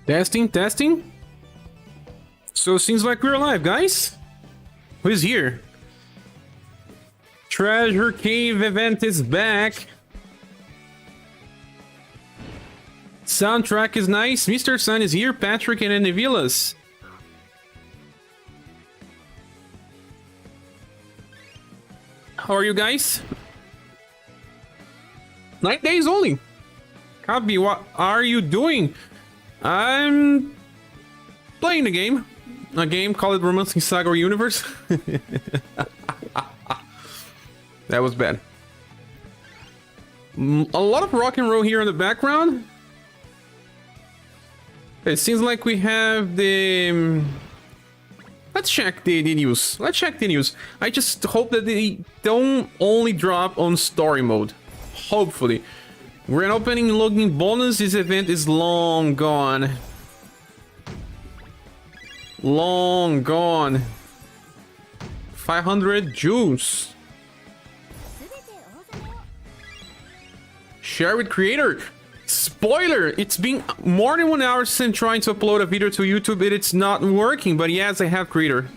Testing, testing. So seems like we're alive, guys. Who's here? Treasure Cave event is back. Soundtrack is nice. Mr. Sun is here. Patrick and Nevilas. How are you guys? 9 days only. Copy, what are you doing? I'm playing a game. A game called Romancing SaGa or UniverSe. That was bad. A lot of rock and roll here in the background. It seems like we have the... Let's check the news. Let's check the news. I just hope that they don't only drop on story mode. Hopefully. We're an opening login bonus. This event is long gone. Long gone. 500 jewels. Share with creator. Spoiler! It's been more than 1 hour since trying to upload a video to YouTube. It's not working, but yes, I have creator.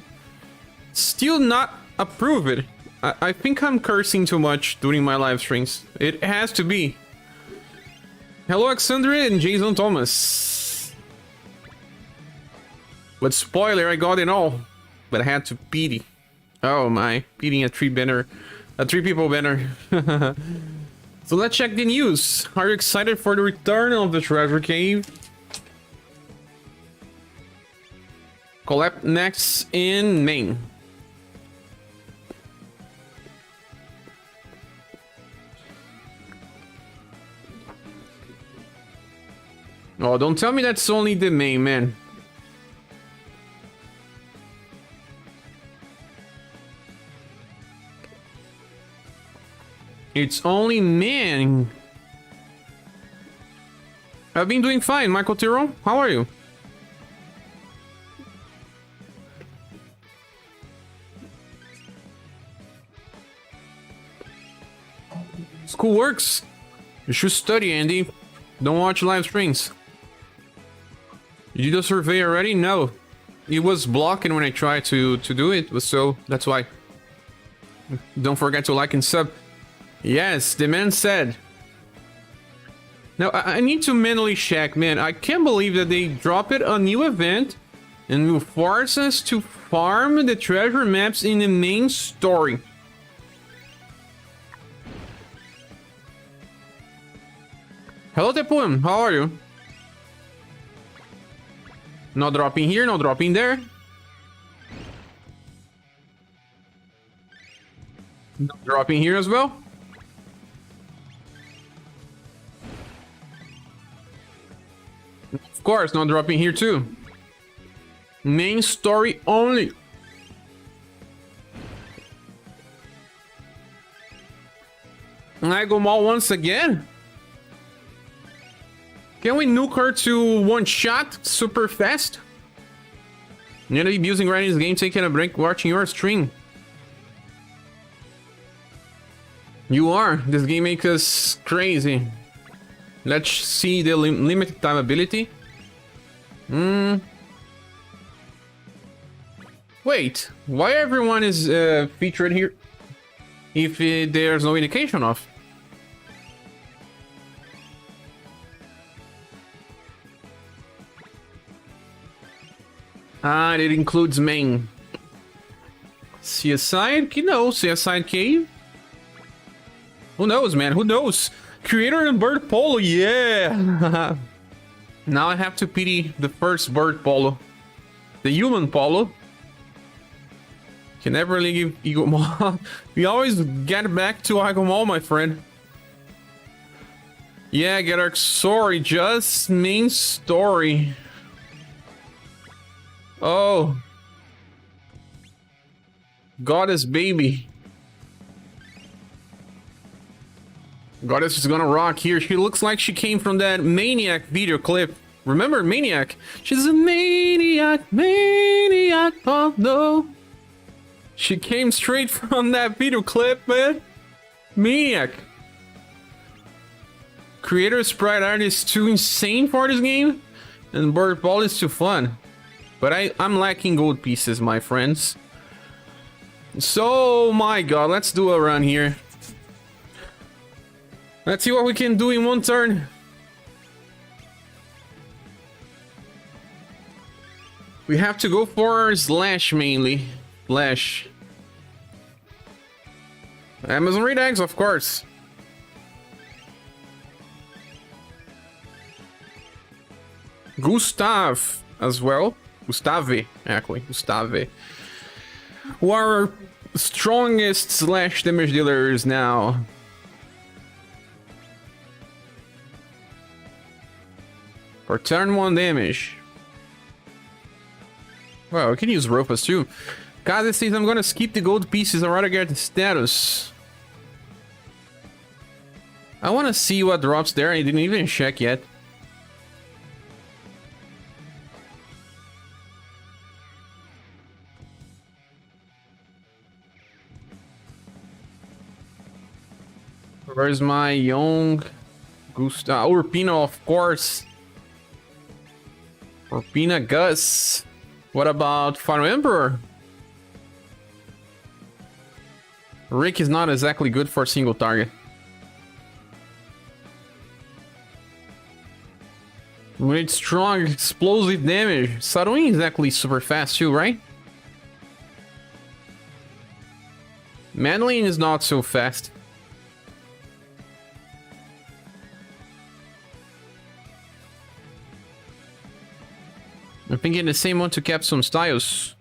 Still not approved. I think I'm cursing too much during my live streams. It has to be. Hello, Alexandria and Jason Thomas. But spoiler, I got it all. But I had to pity. Oh my, beating a three people banner. So let's check the news. Are you excited for the return of the Treasure Cave? Collab next in Maine. Oh, don't tell me that's only the main, man. It's only man. I've been doing fine, Michael Tyrrell. How are you? School works. You should study, Andy. Don't watch live streams. Did you do a survey already? No. It was blocking when I tried to do it, so that's why. Don't forget to like and sub. Yes, the man said. Now, I need to manually check, man. I can't believe that they dropped a new event and will force us to farm the treasure maps in the main story. Hello, Tepuan. How are you? No dropping here, no dropping there. No dropping here as well. Of course, not dropping here too. Main story only. I go Mall once again. Can we nuke her to one shot super fast? Need to be using right in this game, taking a break, watching your stream. You are. This game makes us crazy. Let's see the limited time ability. Wait, why everyone is featured here if there's no indication of? Ah, it includes main. Seaside? No, Seaside Cave? Who knows, man? Who knows? Creator and Bird Polo, yeah! Now I have to pity the first Bird Polo. The human Polo. Can never leave Eagle Mall. We always get back to Eagle Mall, my friend. Yeah, get our sorry, just main story. Oh. Goddess baby. Goddess is gonna rock here. She looks like she came from that Maniac video clip. Remember Maniac? She's a maniac, maniac, oh no. She came straight from that video clip, man. Maniac. Creator sprite art is too insane for this game. And bird ball is too fun. But I'm lacking gold pieces, my friends. So, my god, let's do a run here. Let's see what we can do in one turn. We have to go for slash mainly. Slash. Amazon Raid eggs, of course. Gustav as well. Gustave, actually. Gustave. Who are our strongest slash damage dealers now? For turn 1 damage. Well, we can use Rufus too. Kaze says I'm gonna skip the gold pieces, I'd rather get the status. I wanna see what drops there, I didn't even check yet. Where's my young Gustav? Urpino, of course. Urpina Gus. What about Fire Emperor? Rick is not exactly good for a single target. With strong explosive damage. Saruin is actually super fast too, right? Madeline is not so fast. I'm thinking the same one to cap some styles.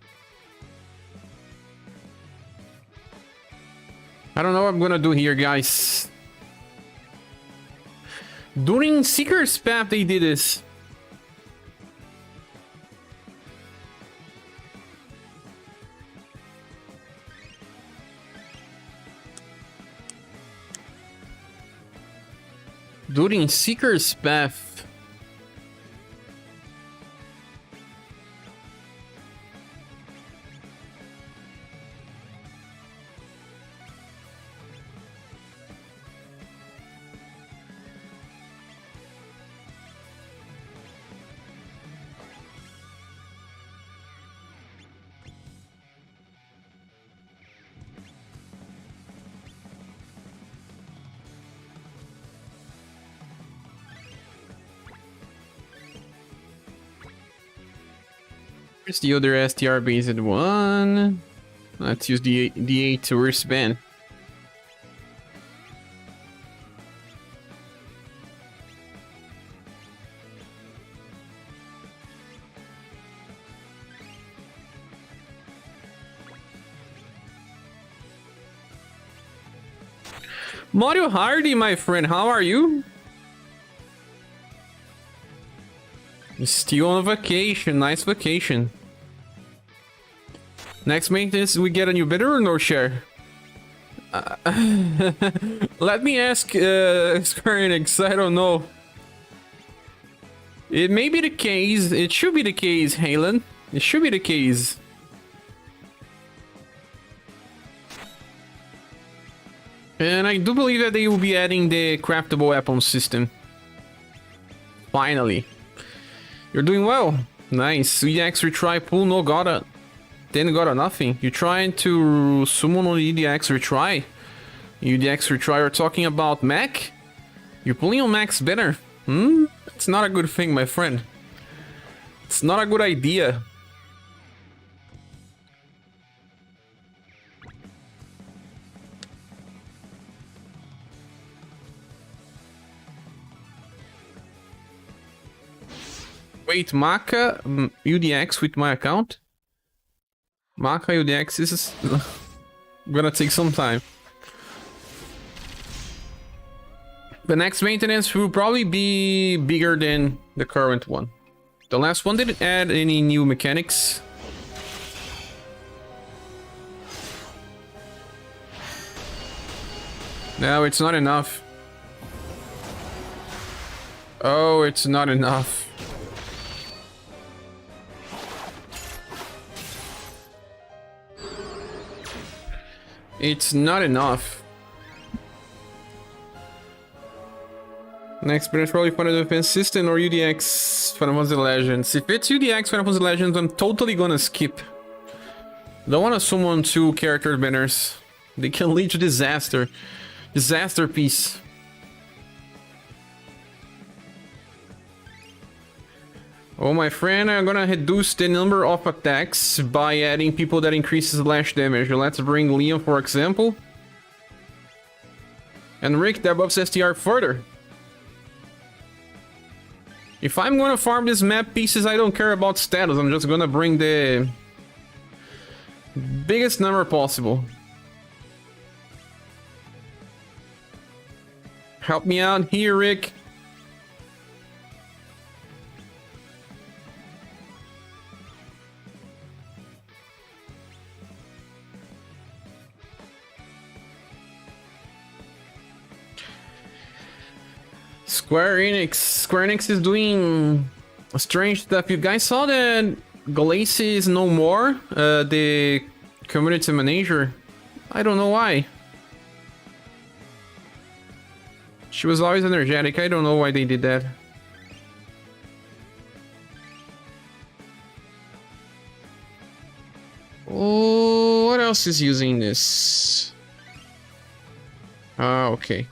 I don't know what I'm gonna do here, guys. During Seeker's Path, they did this. During Seeker's Path. Where's the other STR based one? Let's use the D8 to wristband. Mario Hardy, my friend, how are you? Still on vacation, nice vacation. Next maintenance, we get a new bidder or no share? Let me ask Square Enix, I don't know. It may be the case, it should be the case, Halen. It should be the case. And I do believe that they will be adding the craftable weapon system. Finally. You're doing well. Nice. EDX retry pull, no gotta. Then gotta nothing. You're trying to summon on EDX retry. EDX retry, you're talking about Mac? You're pulling on Mac's better. It's not a good thing, my friend. It's not a good idea. Wait, Maka UDX with my account? Maka UDX is gonna take some time. The next maintenance will probably be bigger than the current one. The last one didn't add any new mechanics. No, it's not enough. Oh, it's not enough. It's not enough. Experience probably Final Defense System or UDX Final Fantasy Legends. If it's UDX Final Fantasy Legends, I'm totally gonna skip. Don't want to summon 2 character banners. They can lead to disaster. Disaster piece. Oh, my friend, I'm gonna reduce the number of attacks by adding people that increases slash damage. Let's bring Leon, for example. And Rick that buffs STR further. If I'm gonna farm these map pieces, I don't care about status. I'm just gonna bring the biggest number possible. Help me out here, Rick. Square Enix is doing strange stuff. You guys saw that Glacy is no more the community manager. I don't know why. She was always energetic. I don't know why they did that. Oh, what else is using this? Ah, okay.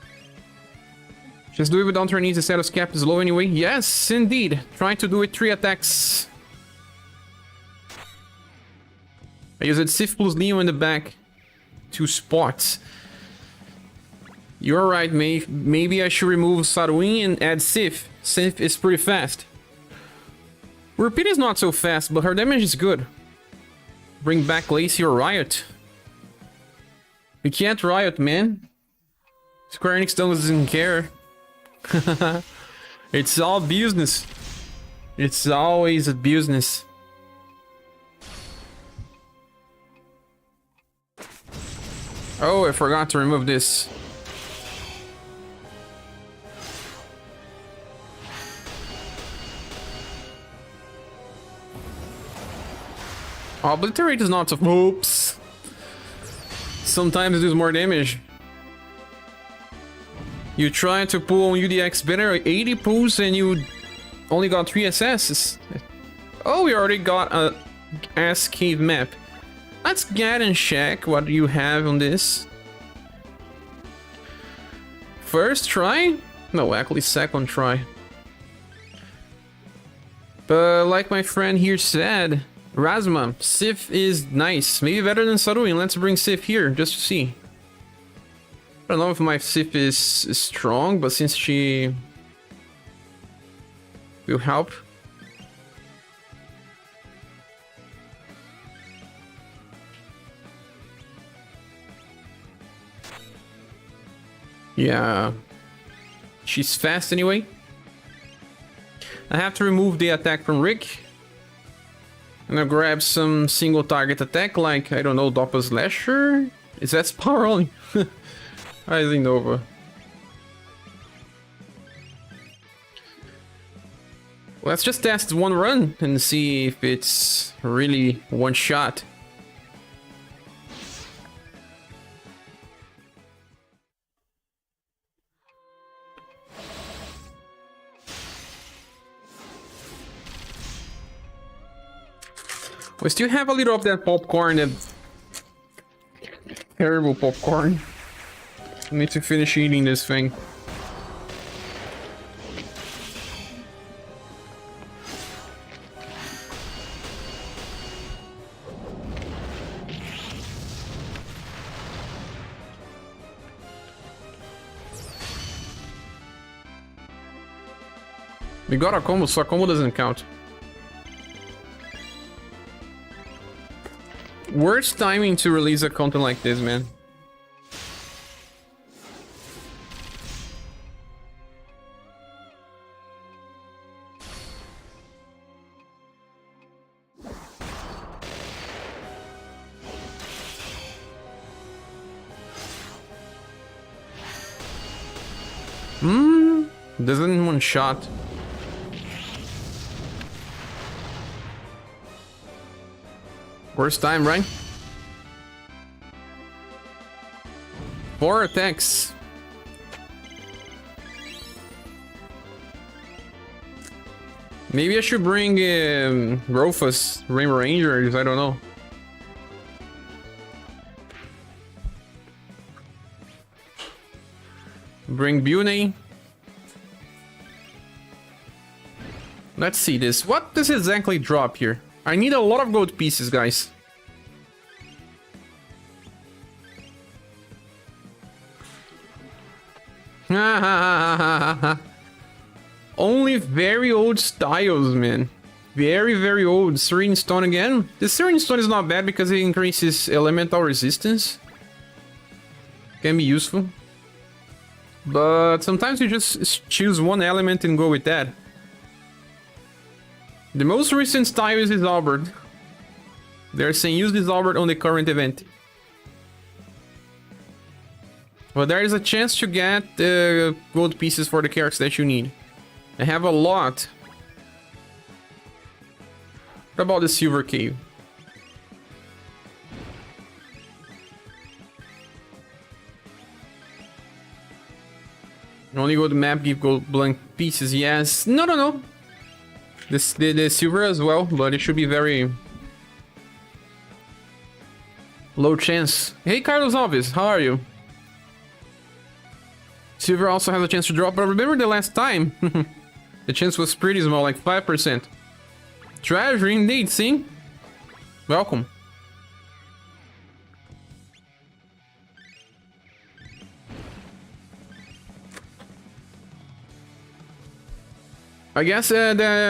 Just do it without her needs. The status cap is low anyway. Yes, indeed. Try to do it 3 attacks. I used Sif plus Leo in the back. 2 spots. You're right, maybe I should remove Saruin and add Sif. Sif is pretty fast. Repeat is not so fast, but her damage is good. Bring back Lacey or Riot. You can't Riot, man. Square Enix doesn't care. It's all business. It's always a business. Oh, I forgot to remove this. Obliterate is not so... Oops. Sometimes it does more damage. You try to pull on UDX banner 80 pulls and you only got 3 SSs. Oh, we already got a ass cave map. Let's get and check what you have on this. First try? No, actually second try. But like my friend here said, Razma, Sif is nice. Maybe better than Saruin. Let's bring Sif here just to see. I don't know if my Sif is strong, but since she will help. Yeah. She's fast anyway. I have to remove the attack from Rick. And I'll grab some single target attack like, I don't know, Doppel Slasher? Is that power only? Rising Nova. Let's just test one run and see if it's really one shot. We still have a little of that popcorn, that terrible popcorn. I need to finish eating this thing. We got a combo, so a combo doesn't count. Worst timing to release a content like this, man. Doesn't one shot. Worst time, right? 4 attacks. Maybe I should bring Rofus, Rainbow Rangers, I don't know. Bring Bune. Let's see this. What does exactly drop here? I need a lot of gold pieces, guys. Only very old styles, man. Very, very old. Serene Stone again. The Serene Stone is not bad because it increases elemental resistance. Can be useful. But sometimes you just choose one element and go with that. The most recent style is Albert. They're saying use this Albert on the current event. But there is a chance to get gold pieces for the characters that you need. I have a lot. What about the Silver Cave? Only gold map give gold blank pieces. Yes. No. The silver as well, but it should be very low chance. Hey, Carlos Alves, how are you? Silver also has a chance to drop, but remember the last time? The chance was pretty small, like 5%. Treasure indeed, see? Welcome. I guess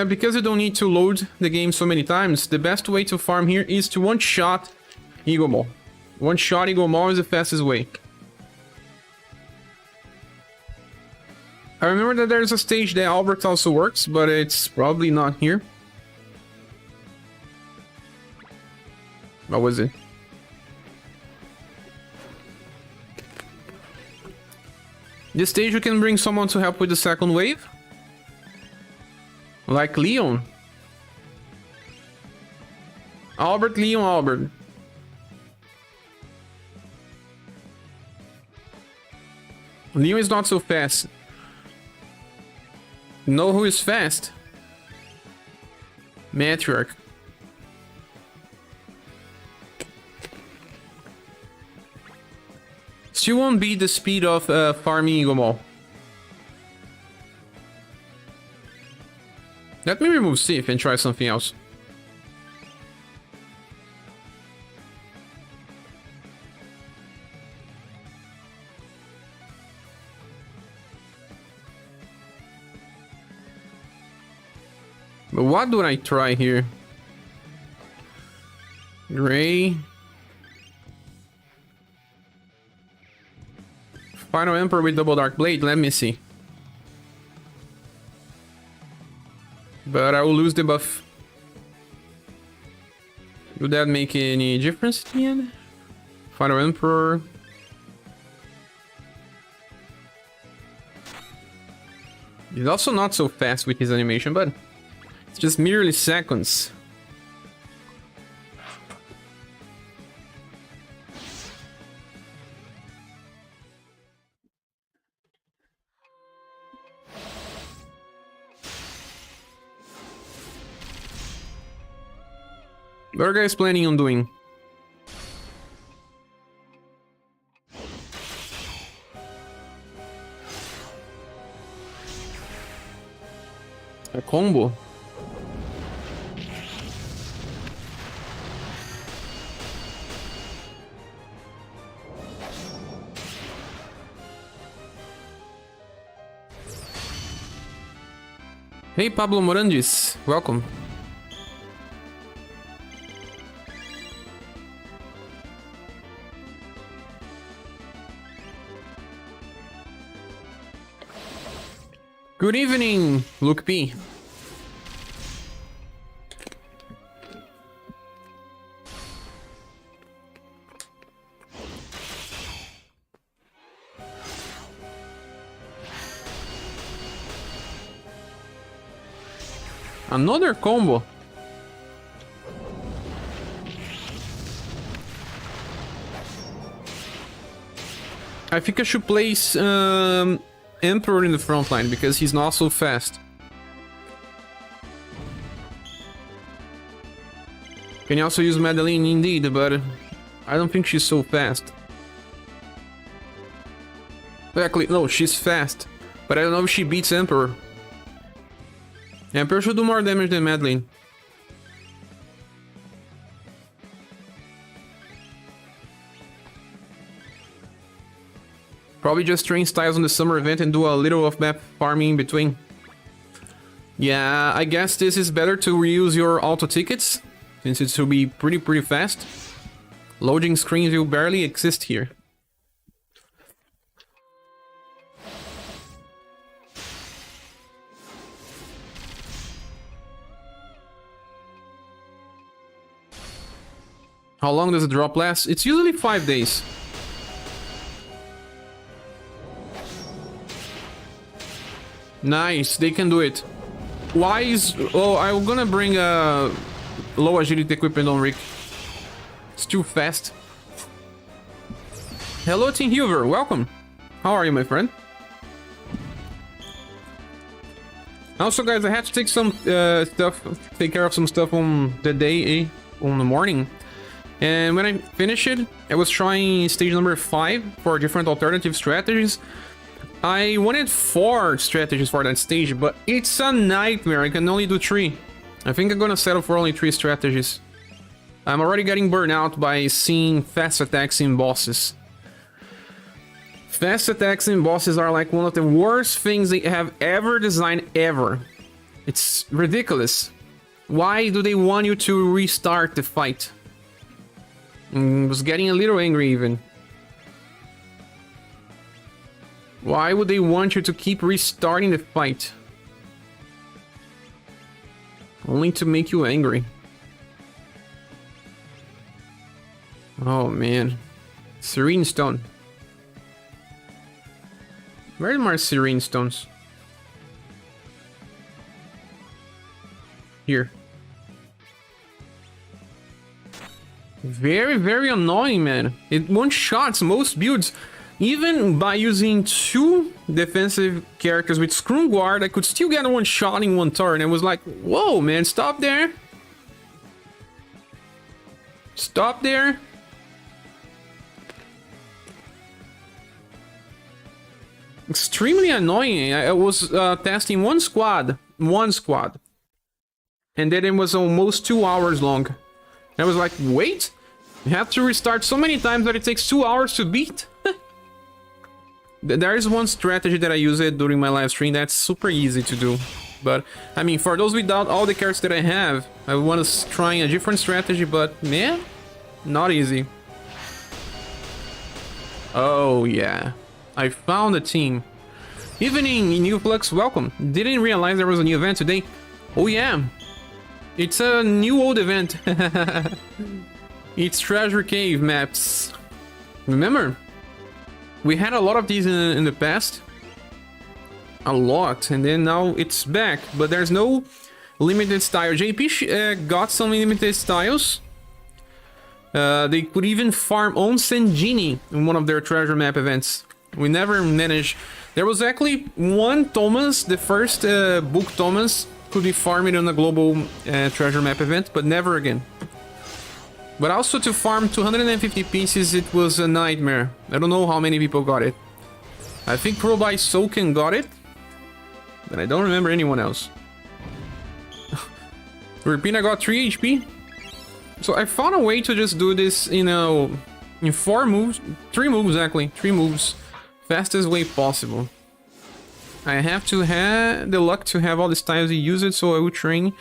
because you don't need to load the game so many times, the best way to farm here is to one-shot Eagle Maul. One-shot Eagle Maul is the fastest way. I remember that there's a stage that Albert also works, but it's probably not here. What was it? This stage you can bring someone to help with the second wave. Like Leon. Albert, Leon, Albert. Leon is not so fast. Know who is fast? Matriarch. Still won't beat the speed of farming Eagle Maul. Let me remove Sif and try something else. But what do I try here? Gray. Final Emperor with double Dark Blade, let me see. But I will lose the buff. Would that make any difference at the end? Final Emperor. He's also not so fast with his animation, but it's just merely seconds. What are you guys planning on doing? A combo? Hey Pablo Morandis, welcome. Good evening, Luke P. Another combo. I think I should place Emperor in the front line because he's not so fast. Can also use Madeline indeed, but I don't think she's so fast. Actually, no, she's fast, but I don't know if she beats Emperor. Emperor should do more damage than Madeline. Probably just train styles on the summer event and do a little of map farming in between. Yeah, I guess this is better to reuse your auto tickets, since it should be pretty fast. Loading screens will barely exist here. How long does the drop last? It's usually 5 days. Nice, they can do it. Why is... Oh, I'm gonna bring low agility equipment on Rick. It's too fast. Hello, Team Huber, welcome. How are you, my friend? Also, guys, I had to take some take care of some stuff on the day, on the morning. And when I finished it, I was trying stage number 5 for different alternative strategies. I wanted 4 strategies for that stage, but it's a nightmare. I can only do 3. I think I'm gonna settle for only 3 strategies. I'm already getting burned out by seeing fast attacks in bosses. Fast attacks in bosses are like one of the worst things they have ever designed ever. It's ridiculous. Why do they want you to restart the fight? I was getting a little angry even. Why would they want you to keep restarting the fight? Only to make you angry. Oh man. Serene Stone. Where are my Serene Stones? Here. Very annoying, man. It one-shots most builds. Even by using 2 defensive characters with Screw Guard, I could still get one shot in one turn. It was like, whoa, man, stop there. Stop there. Extremely annoying. I was testing one squad. And then it was almost 2 hours long. I was like, wait, you have to restart so many times that it takes 2 hours to beat? There is one strategy that I use it during my live stream that's super easy to do. But, I mean, for those without all the characters that I have, I want to try a different strategy, but, man, not easy. Oh, yeah. I found a team. Evening, New Flux, welcome. Didn't realize there was a new event today. Oh, yeah. It's a new old event. It's Treasure Cave maps. Remember? We had a lot of these in the past. A lot. And then now it's back. But there's no limited style. JP got some limited styles. They could even farm Onsen Genie in one of their treasure map events. We never managed. There was actually one Thomas, the first book Thomas, could be farmed on a global treasure map event, but never again. But also to farm 250 pieces, it was a nightmare. I don't know how many people got it. I think Pro by Soken got it, but I don't remember anyone else. Rapina got 3 HP. So I found a way to just do this, you know, in 4 moves, 3 moves actually, 3 moves, fastest way possible. I have to have the luck to have all the styles you use it, so I will train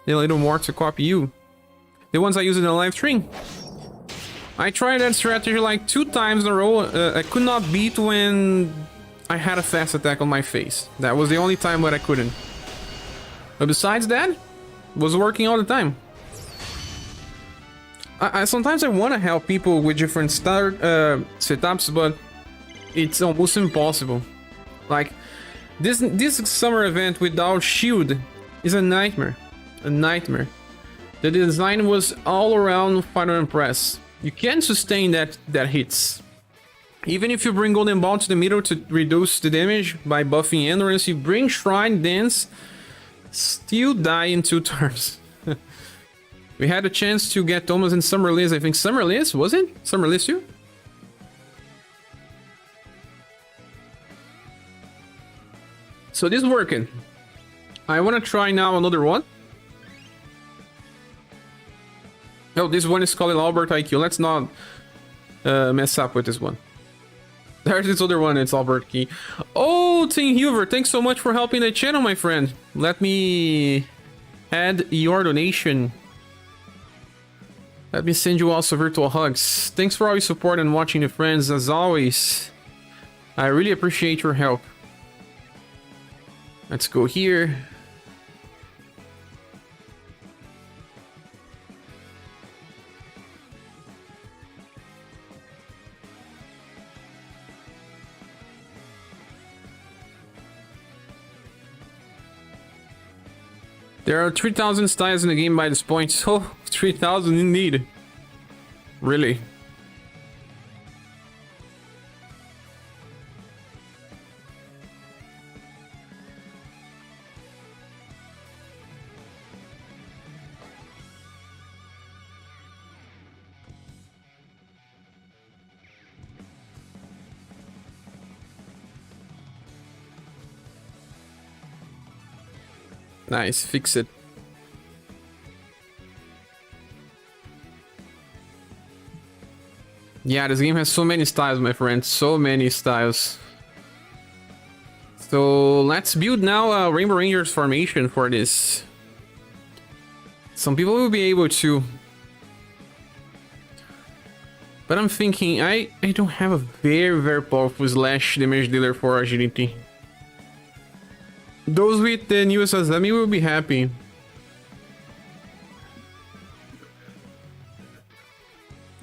a little more to copy you. The ones I use in the live stream. I tried that strategy like 2 times in a row. I could not beat when I had a fast attack on my face. That was the only time that I couldn't. But besides that, it was working all the time. Sometimes I want to help people with different start setups, but it's almost impossible. Like this summer event without shield is a nightmare. A nightmare. The design was all around Final Impress. You can't sustain that hits. Even if you bring Golden Ball to the middle to reduce the damage by buffing Endurance, you bring Shrine Dance, still die in 2 turns. We had a chance to get Thomas in Summer Liz. I think Summer Liz, was it? Summer Liz too? So this is working. I want to try now another one. No, this one is called Albert IQ. Let's not mess up with this one. There's this other one, it's Albert Key. Oh, Team Huber, thanks so much for helping the channel, my friend. Let me add your donation. Let me send you also virtual hugs. Thanks for all your support and watching the friends, as always. I really appreciate your help. Let's go here. There are 3,000 styles in the game by this point. So 3,000 indeed. Really. Nice, fix it. Yeah, this game has so many styles, my friend. So many styles. So let's build now a Rainbow Rangers formation for this. Some people will be able to. But I'm thinking, I don't have a very powerful slash damage dealer for agility. Those with the new Sazami will be happy.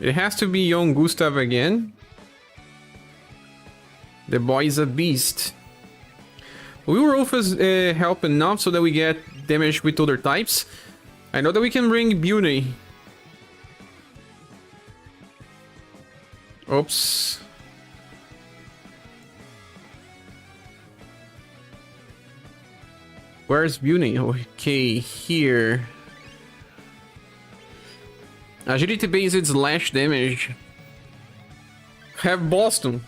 It has to be young Gustav again. The boy is a beast. We will also help enough so that we get damage with other types. I know that we can bring Beauty. Oops. Where's Beauty? Okay, here. Agility based slash damage. Have Boston.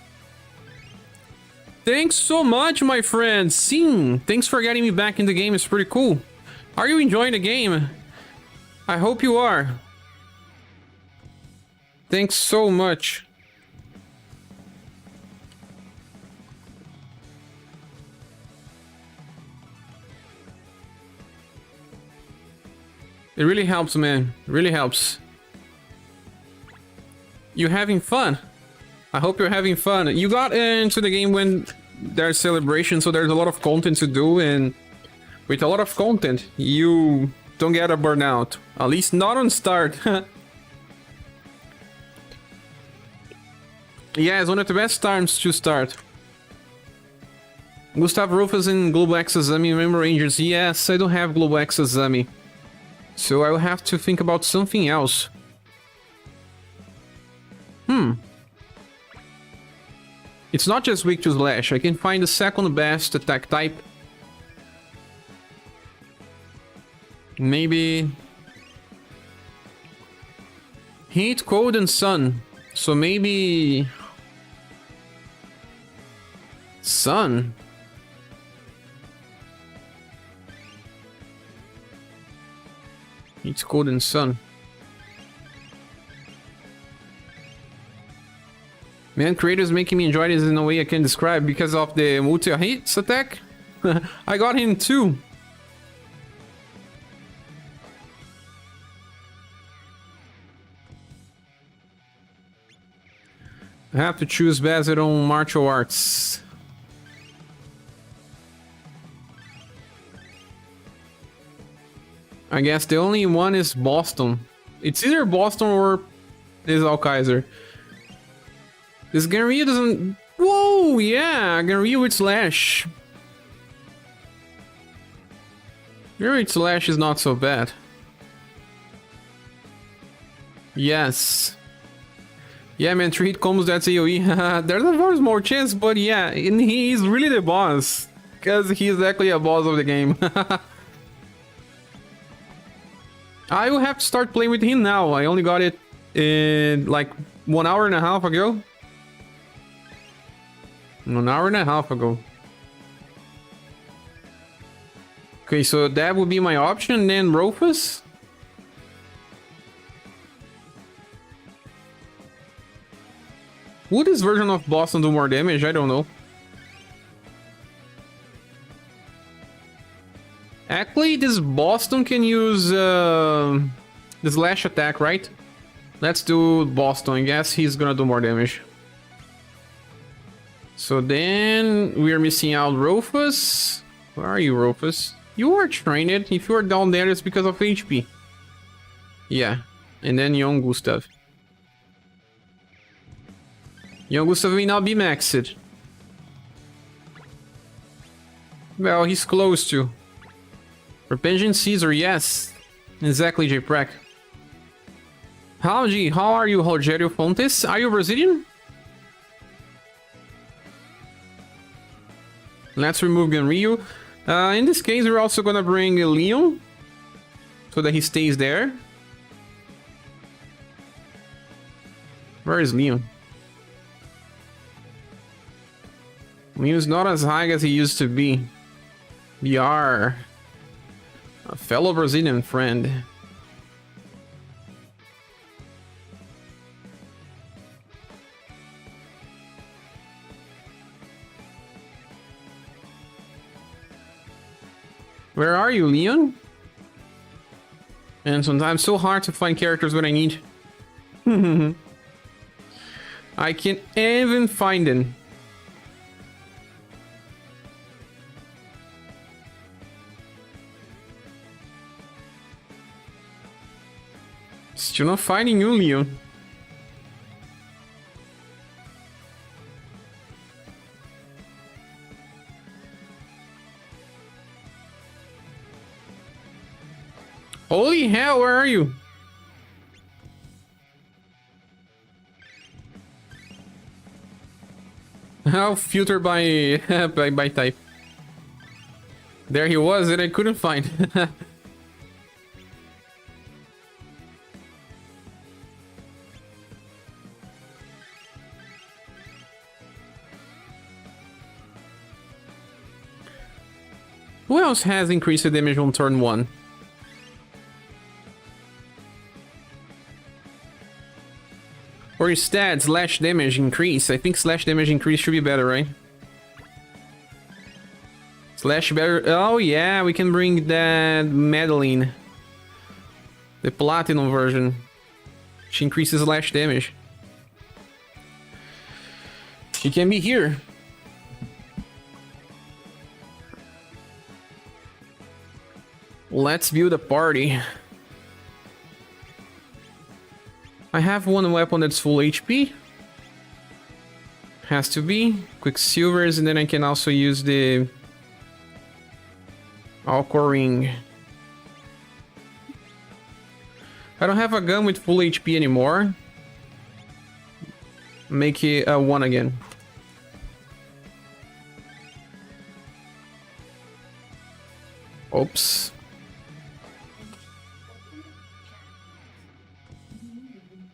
Thanks so much, my friend. Sim, thanks for getting me back in the game. It's pretty cool. Are you enjoying the game? I hope you are. Thanks so much. It really helps, man. It really helps. You having fun? I hope you're having fun. You got into the game when there's celebration, so there's a lot of content to do, and with a lot of content, you don't get a burnout. At least not on start. Yeah, it's one of the best times to start. Gustav Rufus in Global X Sazami, Rainbow Rangers. Yes, I don't have Global X Sazami. So I will have to think about something else. It's not just weak to slash. I can find the second best attack type. Maybe heat, cold, and sun. So maybe sun. Heat, cold, and sun. Man, creators making me enjoy this in a way I can describe because of the multi-hits attack. I got him too. I have to choose based on martial arts. I guess the only one is Boston. It's either Boston or this Alkaiser. This Ganryu doesn't... Whoa, yeah, Ganryu with slash. Ganryu with slash is not so bad. Yes. Yeah, man, 3 hit combos, that's AoE. There's a very small chance, but yeah, and he is really the boss. Because he's actually a boss of the game. I will have to start playing with him now. I only got it in like 1.5 hours ago. 1.5 hours ago. Okay, so that would be my option. Then Rufus. Would this version of Boston do more damage? I don't know. Actually, this Boston can use the slash attack, right? Let's do Boston. I guess he's gonna do more damage. So then we are missing out Rufus. Where are you, Rufus? You are trained. If you are down there, it's because of HP. Yeah. And then young Gustav. Young Gustav may not be maxed. Well, he's close to. Repentant Caesar, yes. Exactly, J-Prek. How are you, Rogério Fontes? Are you Brazilian? Let's remove Ganryu. In this case, we're also gonna bring Leon. So that he stays there. Where is Leon? Leon's not as high as he used to be. BR. A fellow Brazilian friend. Where are you, Leon? And sometimes so hard to find characters when I need. I can't even find them. Still not finding you, Leon. Holy hell, where are you? I'll filter by by type. There he was, and I couldn't find. Who else has increased the damage on turn 1? Or instead, slash damage increase. I think slash damage increase should be better, right? Slash better. Oh yeah, we can bring that Madeline. The platinum version. She increases slash damage. She can be here. Let's view the party. I have one weapon that's full HP. Has to be. Quicksilvers, and then I can also use the Alcor ring. I don't have a gun with full HP anymore. Make it a 1 again. Oops.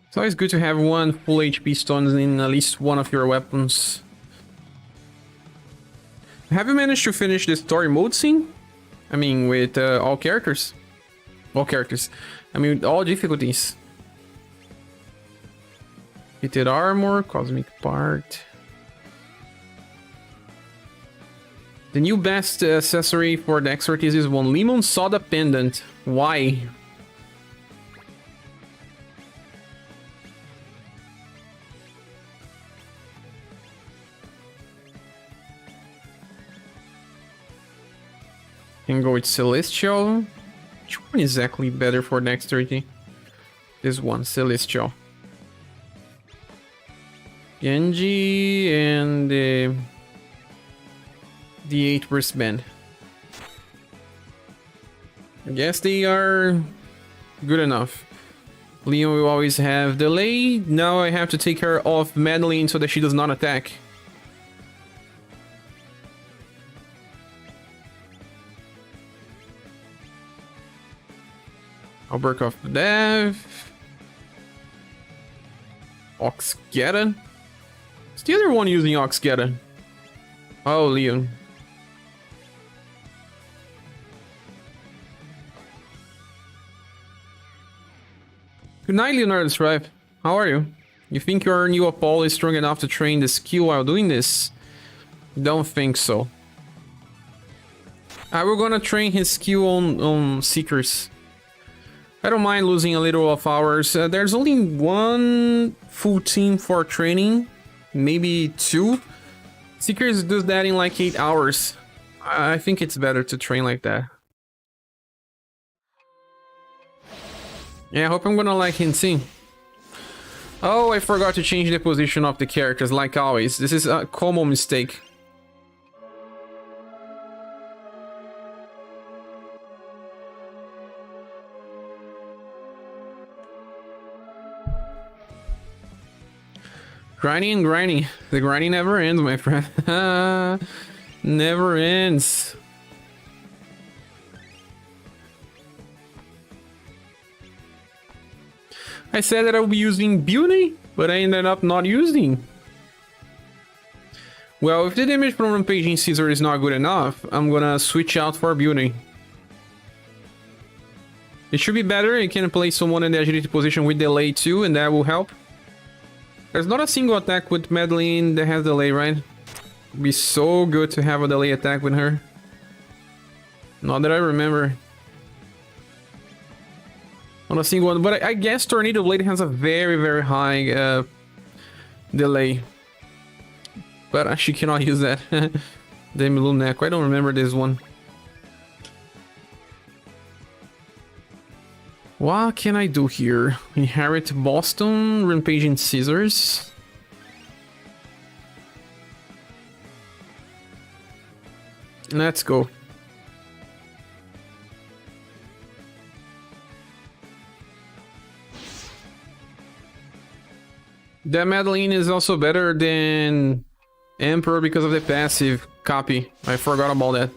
It's always good to have one full HP stone in at least one of your weapons. Have you managed to finish the story mode scene? I mean, with all characters. All characters. I mean, with all difficulties. Fitted armor, cosmic part. The new best accessory for the expertise is one lemon soda pendant. Why? Can go with Celestial. Which one is exactly better for dexterity? This one, Celestial. Genji and the 8 wristband. I guess they are good enough. Leon will always have delay. Now I have to take care of Madeline so that she does not attack. I'll work off the dev. Oxgetta? It's the other one using Oxgetta. Oh, Leon. Good night, Leonardo Stripe. How are you? You think your new Apollo is strong enough to train the skill while doing this? Don't think so. We're gonna train his skill on Seekers. I don't mind losing a little of hours. There's only one full team for training. Maybe two. Seekers does that in like 8 hours. I think it's better to train like that. Yeah, I hope I'm gonna like Hinsing. Oh, I forgot to change the position of the characters, like always. This is a common mistake. Grinding and grinding. The grinding never ends, my friend. Never ends. I said that I would be using Beauty, but I ended up not using. Well, if the damage from Rampaging Caesar is not good enough, I'm gonna switch out for Beauty. It should be better. You can place someone in the agility position with delay too, and that will help. There's not a single attack with Madeline that has delay, right? It'd be so good to have a delay attack with her. Not that I remember. On a single one, but I guess Tornado Blade has a very, very high delay. But she cannot use that. Demi Lunac. I don't remember this one. What can I do here? Inherit Boston, Rampaging Scissors. Let's go. That Madeline is also better than Emperor because of the passive copy. I forgot about that.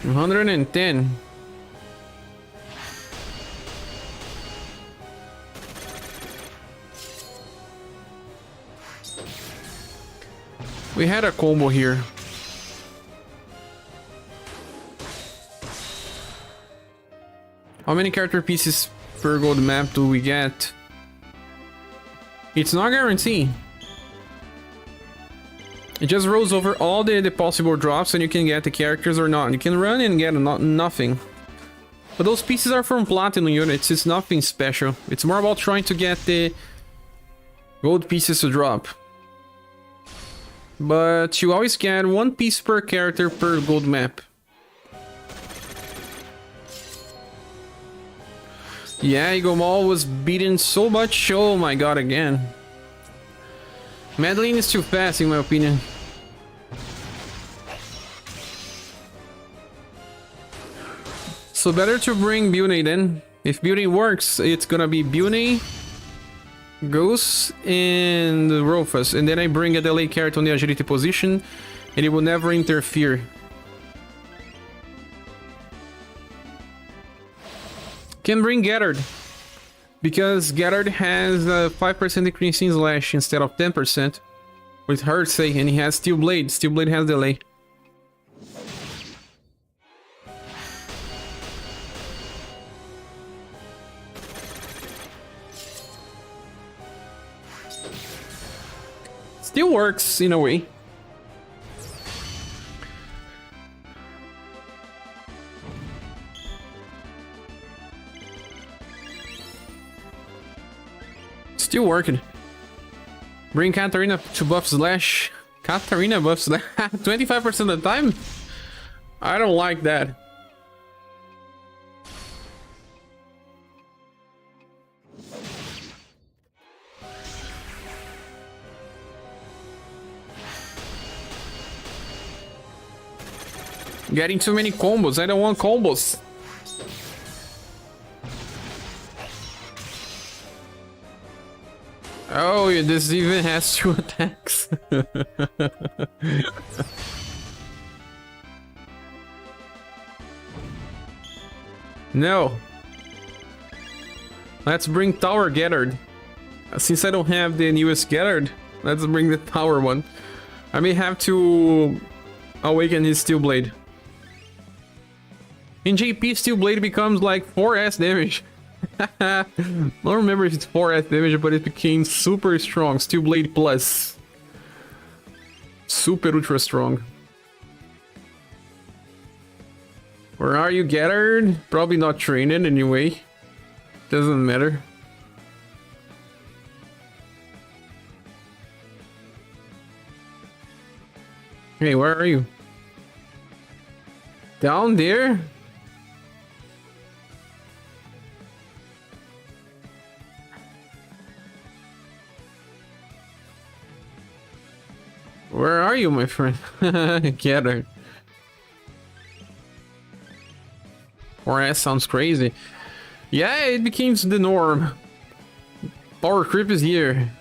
$110. We had a combo here. How many character pieces per gold map do we get? It's not guaranteed. It just rolls over all the possible drops and you can get the characters or not. You can run and get nothing. But those pieces are from platinum units, it's nothing special. It's more about trying to get the gold pieces to drop. But you always get one piece per character per gold map. Yeah, Igomol was beaten so much. Oh my god, again. Madeline is too fast, in my opinion. So better to bring Beauty then. If Beauty works, it's gonna be Beauty, Ghost, and Rufus. And then I bring a delay character on the agility position, and it will never interfere. Can bring Gathered, because Gathered has a 5% increase in slash instead of 10% with Heartsay, and he has Steel Blade. Steel Blade has delay. Still works in a way. Still working. Bring Katarina to buff slash. Katarina buff slash 25% of the time? I don't like that. Getting too many combos. I don't want combos. Oh, this even has 2 attacks. No. Let's bring Tower Gathered. Since I don't have the newest Gathered, let's bring the Tower one. I may have to awaken his Steel Blade. In JP, Steel Blade becomes like 4S damage. I don't remember if it's 4S damage, but it became super strong. Steel Blade Plus. Super ultra strong. Where are you, Gathered? Probably not trained anyway. Doesn't matter. Hey, where are you? Down there? Where are you, my friend? Gathered. 4S sounds crazy. Yeah, it became the norm. Power creep is here.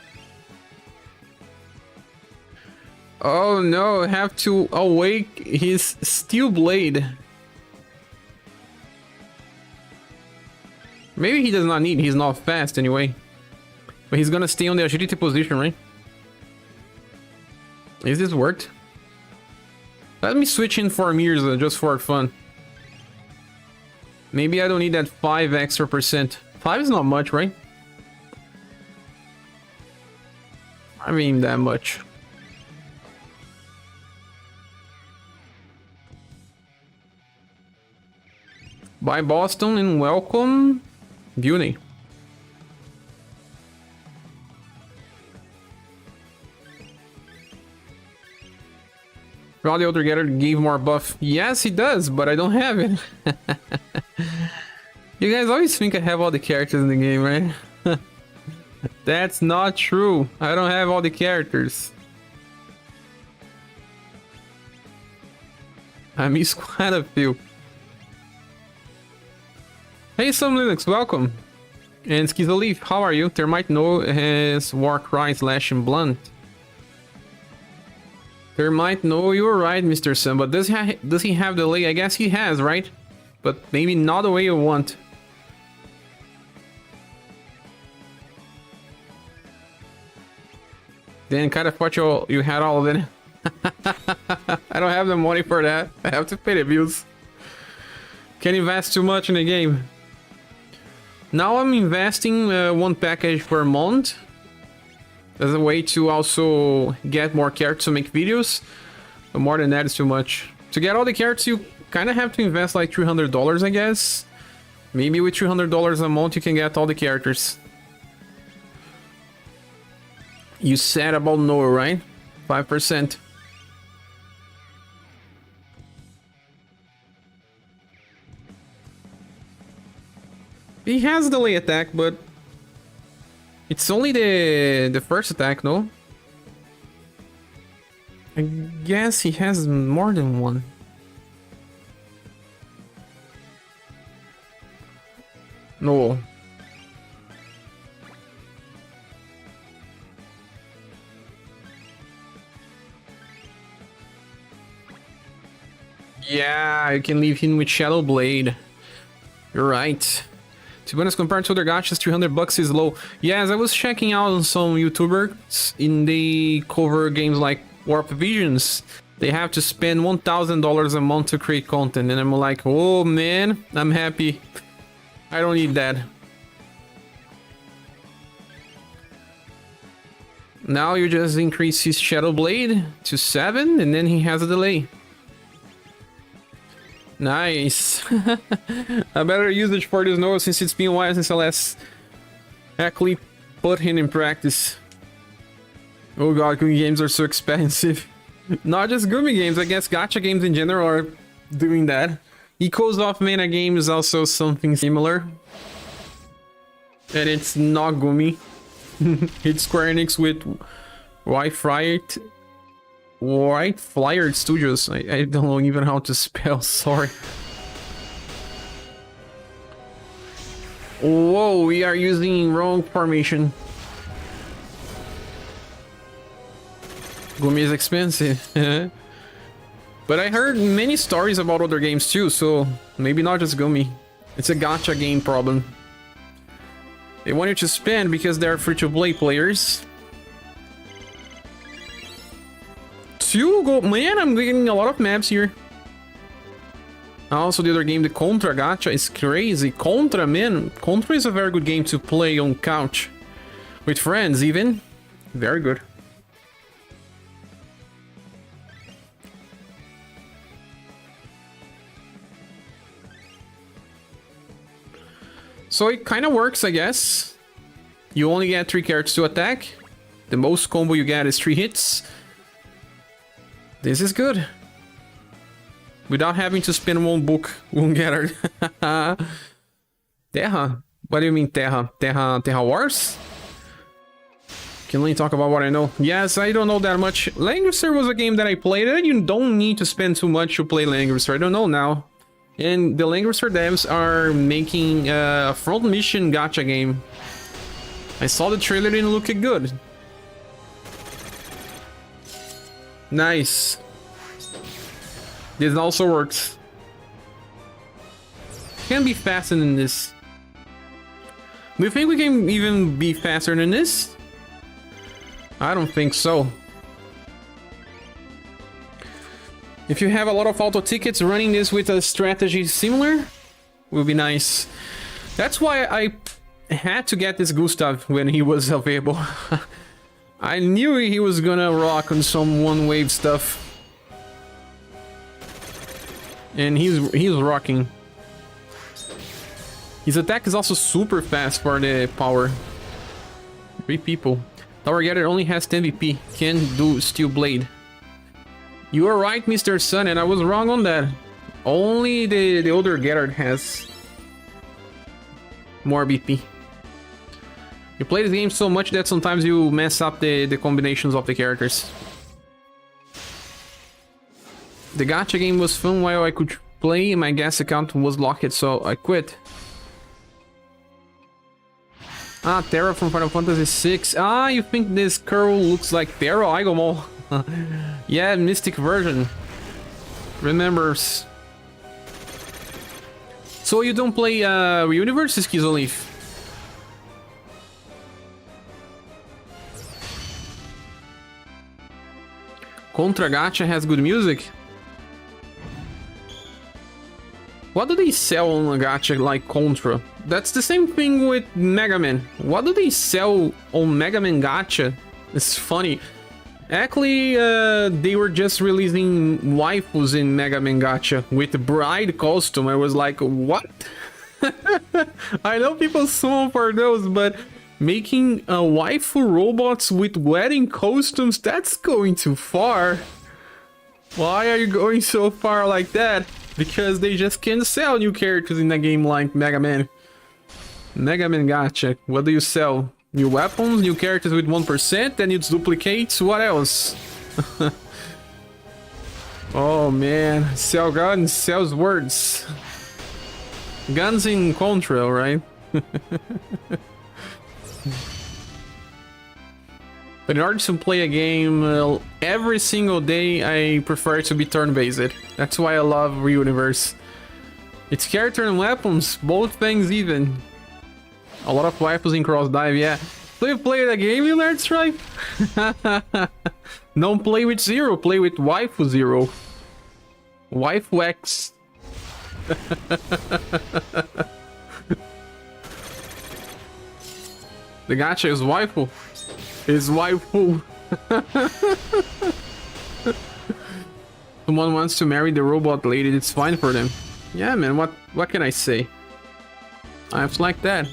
Oh no, I have to awake his Steel Blade. Maybe he does not need, he's not fast anyway. But he's gonna stay on the agility position, right? Is this worked? Let me switch in for Mirza just for fun. Maybe I don't need that 5 extra %. 5 is not much, right? I mean, that much. Bye, Boston, and welcome, Beauty. Probably the other Gathered gave more buff. Yes, he does, but I don't have it. You guys always think I have all the characters in the game, right? That's not true. I don't have all the characters. I miss quite a few. Hey, Some Linux, welcome. And Schizoleaf, how are you? Termite No has Warcry / Blunt. Termite No, you're right, Mr. Sun, but does he have delay? I guess he has, right? But maybe not the way you want. Then kind of thought you had all of it. I don't have the money for that. I have to pay the bills. Can't invest too much in the game. Now I'm investing 1 package per month as a way to also get more characters to make videos. But more than that is too much. To get all the characters, you kind of have to invest like $300, I guess. Maybe with $300 a month, you can get all the characters. You said about Noah, right? 5%. He has delay attack, but it's only the first attack, no? I guess he has more than one. No. Yeah, you can leave him with Shadow Blade. You're right. To be honest, compared to other gachas, $300 is low. Yes, I was checking out some YouTubers in the cover games like Warp Visions. They have to spend $1,000 a month to create content, and I'm like, oh man, I'm happy. I don't need that. Now you just increase his Shadow Blade to 7, and then he has a delay. Nice. A better usage for this node since it's been a while since I last actually put him in practice. Oh god, Gumi games are so expensive. Not just Gumi games, I guess gacha games in general are doing that. Echoes of Mana game is also something similar. And it's not Gumi. It's Square Enix with White Flyer Studios. I don't know even how to spell, sorry. Whoa, we are using wrong formation. Gumi is expensive. But I heard many stories about other games too, so maybe not just Gumi. It's a gacha game problem. They want you to spend because they're free-to-play players. 2 gold. Man, I'm getting a lot of maps here. Also, the other game, the Contra gacha, is crazy. Contra, man. Contra is a very good game to play on couch. With friends, even. Very good. So it kind of works, I guess. You only get 3 characters to attack. The most combo you get is 3 hits. This is good. Without having to spend one book, one getter. Terra? What do you mean Terra? Terra Wars? Can only talk about what I know. Yes, I don't know that much. Languager was a game that I played, and you don't need to spend too much to play Languager. I don't know now. And the Languager devs are making a front mission gacha game. I saw the trailer and it looked good. Nice. This also works. Can be faster than this. Do you think we can even be faster than this? I don't think so. If you have a lot of auto tickets, running this with a strategy similar will be nice. That's why I had to get this Gustav when he was available. I knew he was gonna rock on some one-wave stuff. And he's rocking. His attack is also super fast for the power. 3 people. Tower Getter only has 10 VP. Can do Steel Blade. You are right, Mr. Sun, and I was wrong on that. Only the older Gerard has more BP. You play this game so much that sometimes you mess up the combinations of the characters. The gacha game was fun while I could play, my gas account was locked, so I quit. Ah, Terra from Final Fantasy VI. Ah, you think this girl looks like Terra? Igomol. Yeah, Mystic version. Remembers. So you don't play UniverSe, Skizzoleaf? Contra Gacha has good music? What do they sell on a gacha like Contra? That's the same thing with Mega Man. What do they sell on Mega Man gacha? It's funny. Actually, they were just releasing waifus in Mega Man gacha with bride costume. I was like, what? I know people summon for those, but making waifu robots with wedding costumes, that's going too far. Why are you going so far like that? Because they just can't sell new characters in a game like Mega Man. Mega Man gacha, what do you sell? New weapons, new characters with 1%, and it's duplicates, what else? Oh man, sell guns, sells words. Guns in Contra, right? But in order to play a game every single day, I prefer it to be turn-based. That's why I love UniverSe. It's character and weapons, both things even. A lot of waifus in cross dive, yeah. So you play the game, you learn Stripe? Don't play with Zero, play with Waifu Zero. Waifu X. The gacha is waifu. Is waifu. Someone wants to marry the robot lady, it's fine for them. Yeah, man, what can I say? I have to like that.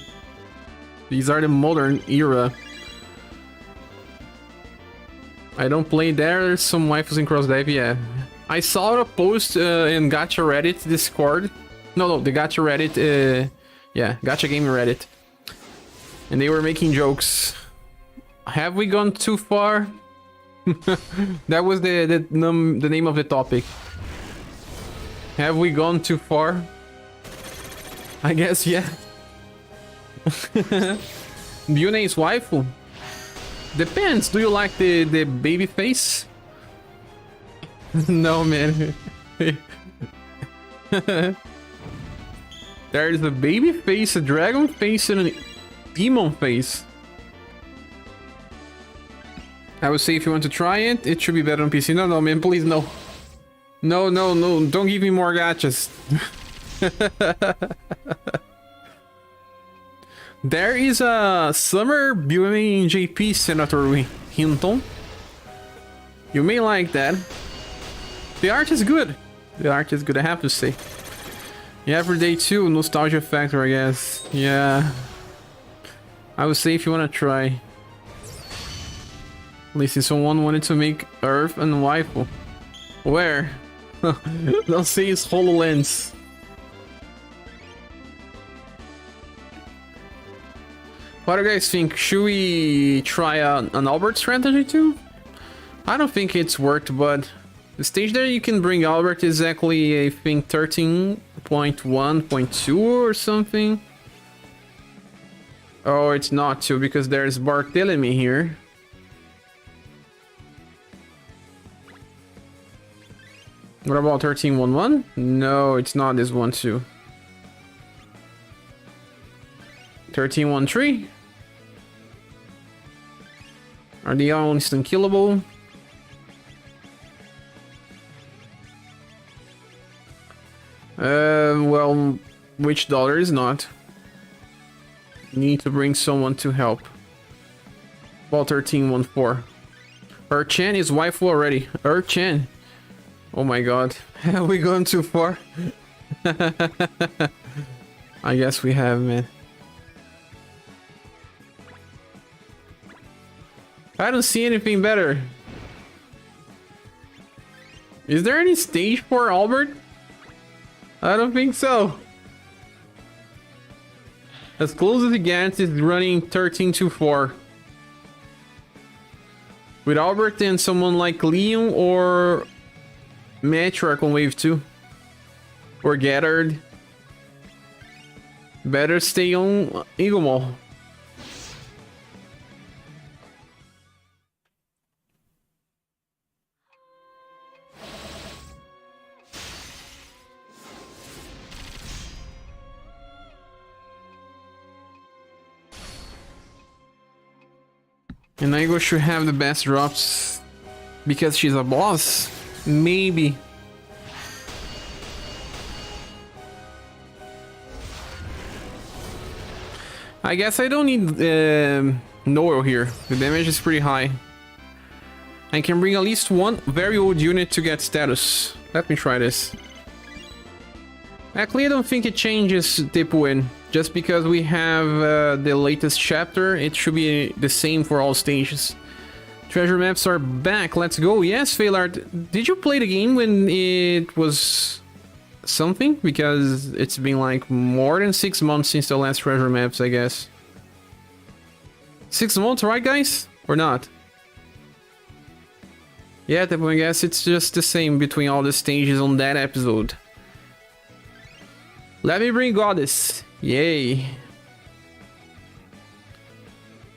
These are the modern era. I don't play there. There's some waifus in cross dive, yeah. I saw a post in Gacha Reddit Discord. No, the Gacha Reddit, yeah, Gacha Gaming Reddit. And they were making jokes. Have we gone too far? That was the name of the topic. Have we gone too far? I guess, yeah. Yune is waifu? Depends. Do you like the baby face? No, man. There is a baby face, a dragon face, and a demon face. I would say if you want to try it, it should be better on PC. No, no, man, please, no. No, no, no, don't give me more gachas. There is a summer BMA JP Senator Hinton. You may like that. The art is good. The art is good, I have to say. Yeah, everyday too, nostalgia factor, I guess. Yeah. I would say if you want to try. At least if someone wanted to make Earth and waifu. Where? Don't say it's HoloLens. What do you guys think? Should we try an Albert strategy too? I don't think it's worked, but the stage that you can bring Albert is exactly, I think, 13.1.2 or something. Oh, it's not too, because there's Barthélemy here. What about 13.1.1? No, it's not this one too. 13.1.3? Are they all instant killable? Well, which dollar is not? Need to bring someone to help. About 13.1.4. Chen is waifu already. Chen. Oh my god. Have we gone too far? I guess we have, man. I don't see anything better. Is there any stage for Albert? I don't think so. As close as it gets is running 13.2.4. With Albert and someone like Leon or Matriarch on wave 2. Or Gathered. Better stay on Eagle Mall. And Aigo should have the best drops because she's a boss. Maybe. I guess I don't need Noel here. The damage is pretty high. I can bring at least one very old unit to get status. Let me try this. Actually, I don't think it changes Tipuin. Just because we have the latest chapter, it should be the same for all stages. Treasure maps are back. Let's go. Yes, Failart. Did you play the game when it was something? Because it's been like more than 6 months since the last treasure maps, I guess. 6 months, right, guys? Or not? Yeah, I guess it's just the same between all the stages on that episode. Let me bring Goddess. Yay.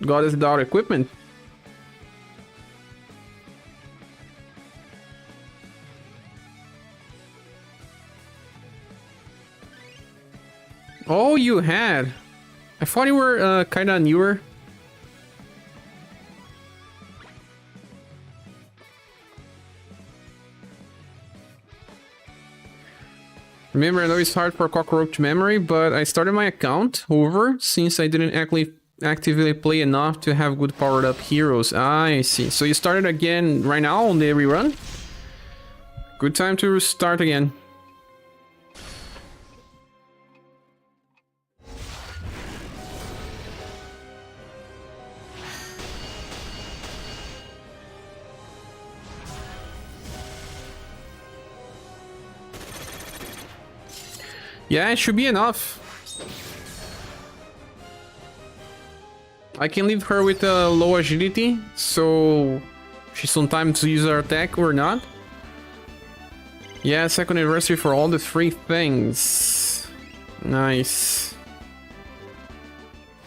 Goddess without equipment. Oh, you had. I thought you were kind of newer. Remember, I know it's hard for cockroach memory, but I started my account over since I didn't actively play enough to have good powered up heroes. I see. So you started again right now on the rerun? Good time to start again. Yeah, it should be enough. I can leave her with a low agility, so she sometimes uses her attack or not. Yeah, second anniversary for all the 3 things. Nice.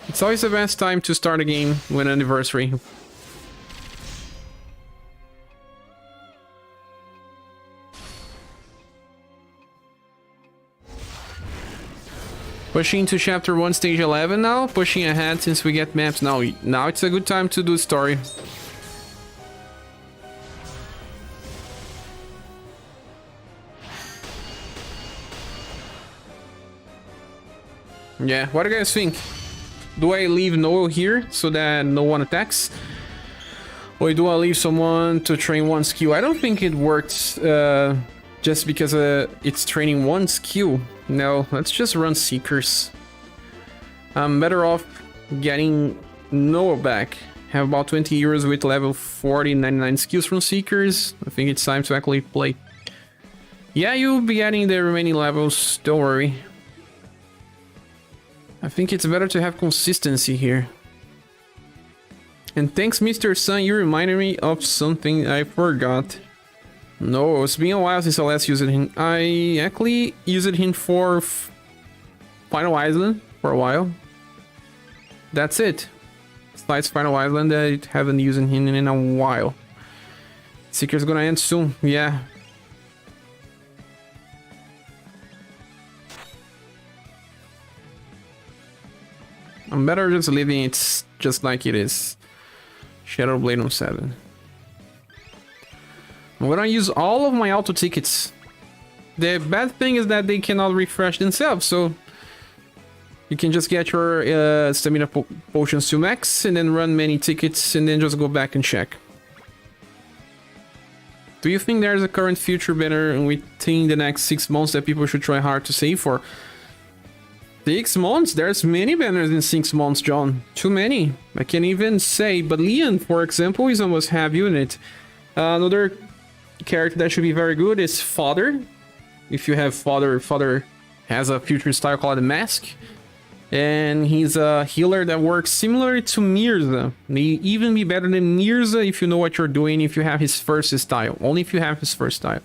It's always the best time to start a game when anniversary. Pushing to chapter 1, stage 11 now. Pushing ahead since we get maps now. Now it's a good time to do story. Yeah, what do you guys think? Do I leave Noel here so that no one attacks? Or do I leave someone to train one skill? I don't think it works just because it's training one skill. No, let's just run Seekers. I'm better off getting Noel back. Have about 20 euros with level 40, 99 skills from Seekers. I think it's time to actually play. Yeah, you'll be getting the remaining levels, don't worry. I think it's better to have consistency here. And thanks, Mr. Sun, you reminded me of something I forgot. No, it's been a while since I last used him. I actually used him for Final Island for a while. That's it. Besides Final Island, I haven't used him in a while. Seeker's gonna end soon, yeah. I'm better just leaving it just like it is. Shadow Blade on 7. I'm gonna use all of my auto tickets. The bad thing is that they cannot refresh themselves, so you can just get your stamina potions to max and then run many tickets and then just go back and check. Do you think there's a current future banner within the next 6 months that people should try hard to save for? 6 months? There's many banners in 6 months, John. Too many. I can't even say. But Leon, for example, is almost half unit. Another character that should be very good is Father. If you have Father, Father has a future style called the Mask. And he's a healer that works similar to Mirza. May even be better than Mirza if you know what you're doing, if you have his first style. Only if you have his first style.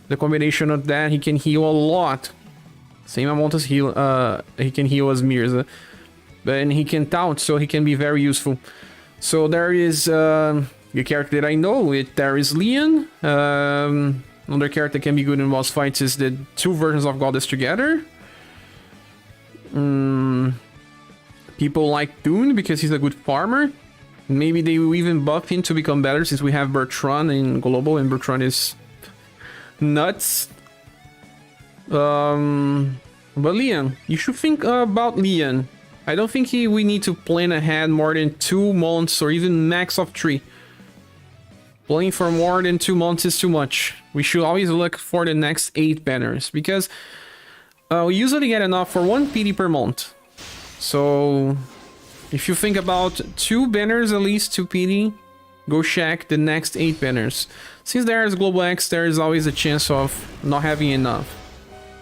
The combination of that, he can heal a lot. Same amount as he can heal as Mirza. And he can taunt, so he can be very useful. So there is a character that I know. There is Leon. Another character that can be good in boss fights is the 2 versions of Goddess together. People like Dune because he's a good farmer. Maybe they will even buff him to become better since we have Bertrand in Global and Bertrand is nuts. But Leon, you should think about Leon. I don't think we need to plan ahead more than 2 months or even max of 3. Playing for more than 2 months is too much. We should always look for the next 8 banners because we usually get enough for 1 PD per month. So if you think about 2 banners at least, 2 PD, go check the next 8 banners. Since there's Global X, there is always a chance of not having enough.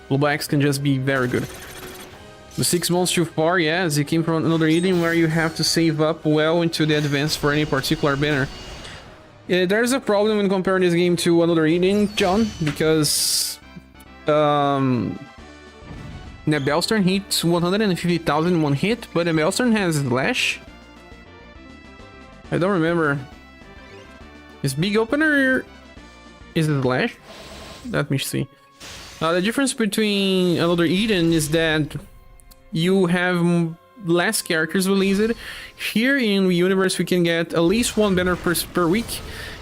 Global X can just be very good. The 6 months too far, yeah, as it came from another Eden where you have to save up well into the advance for any particular banner. There's a problem when comparing this game to another Eden, John, because Nebelstern hits 150,000 in one hit, but Nebelstern has Slash? I don't remember. Is Big Opener... is it Slash? Let me see. The difference between another Eden is that you have less characters released. Here in UniverSe we can get at least 1 banner per week,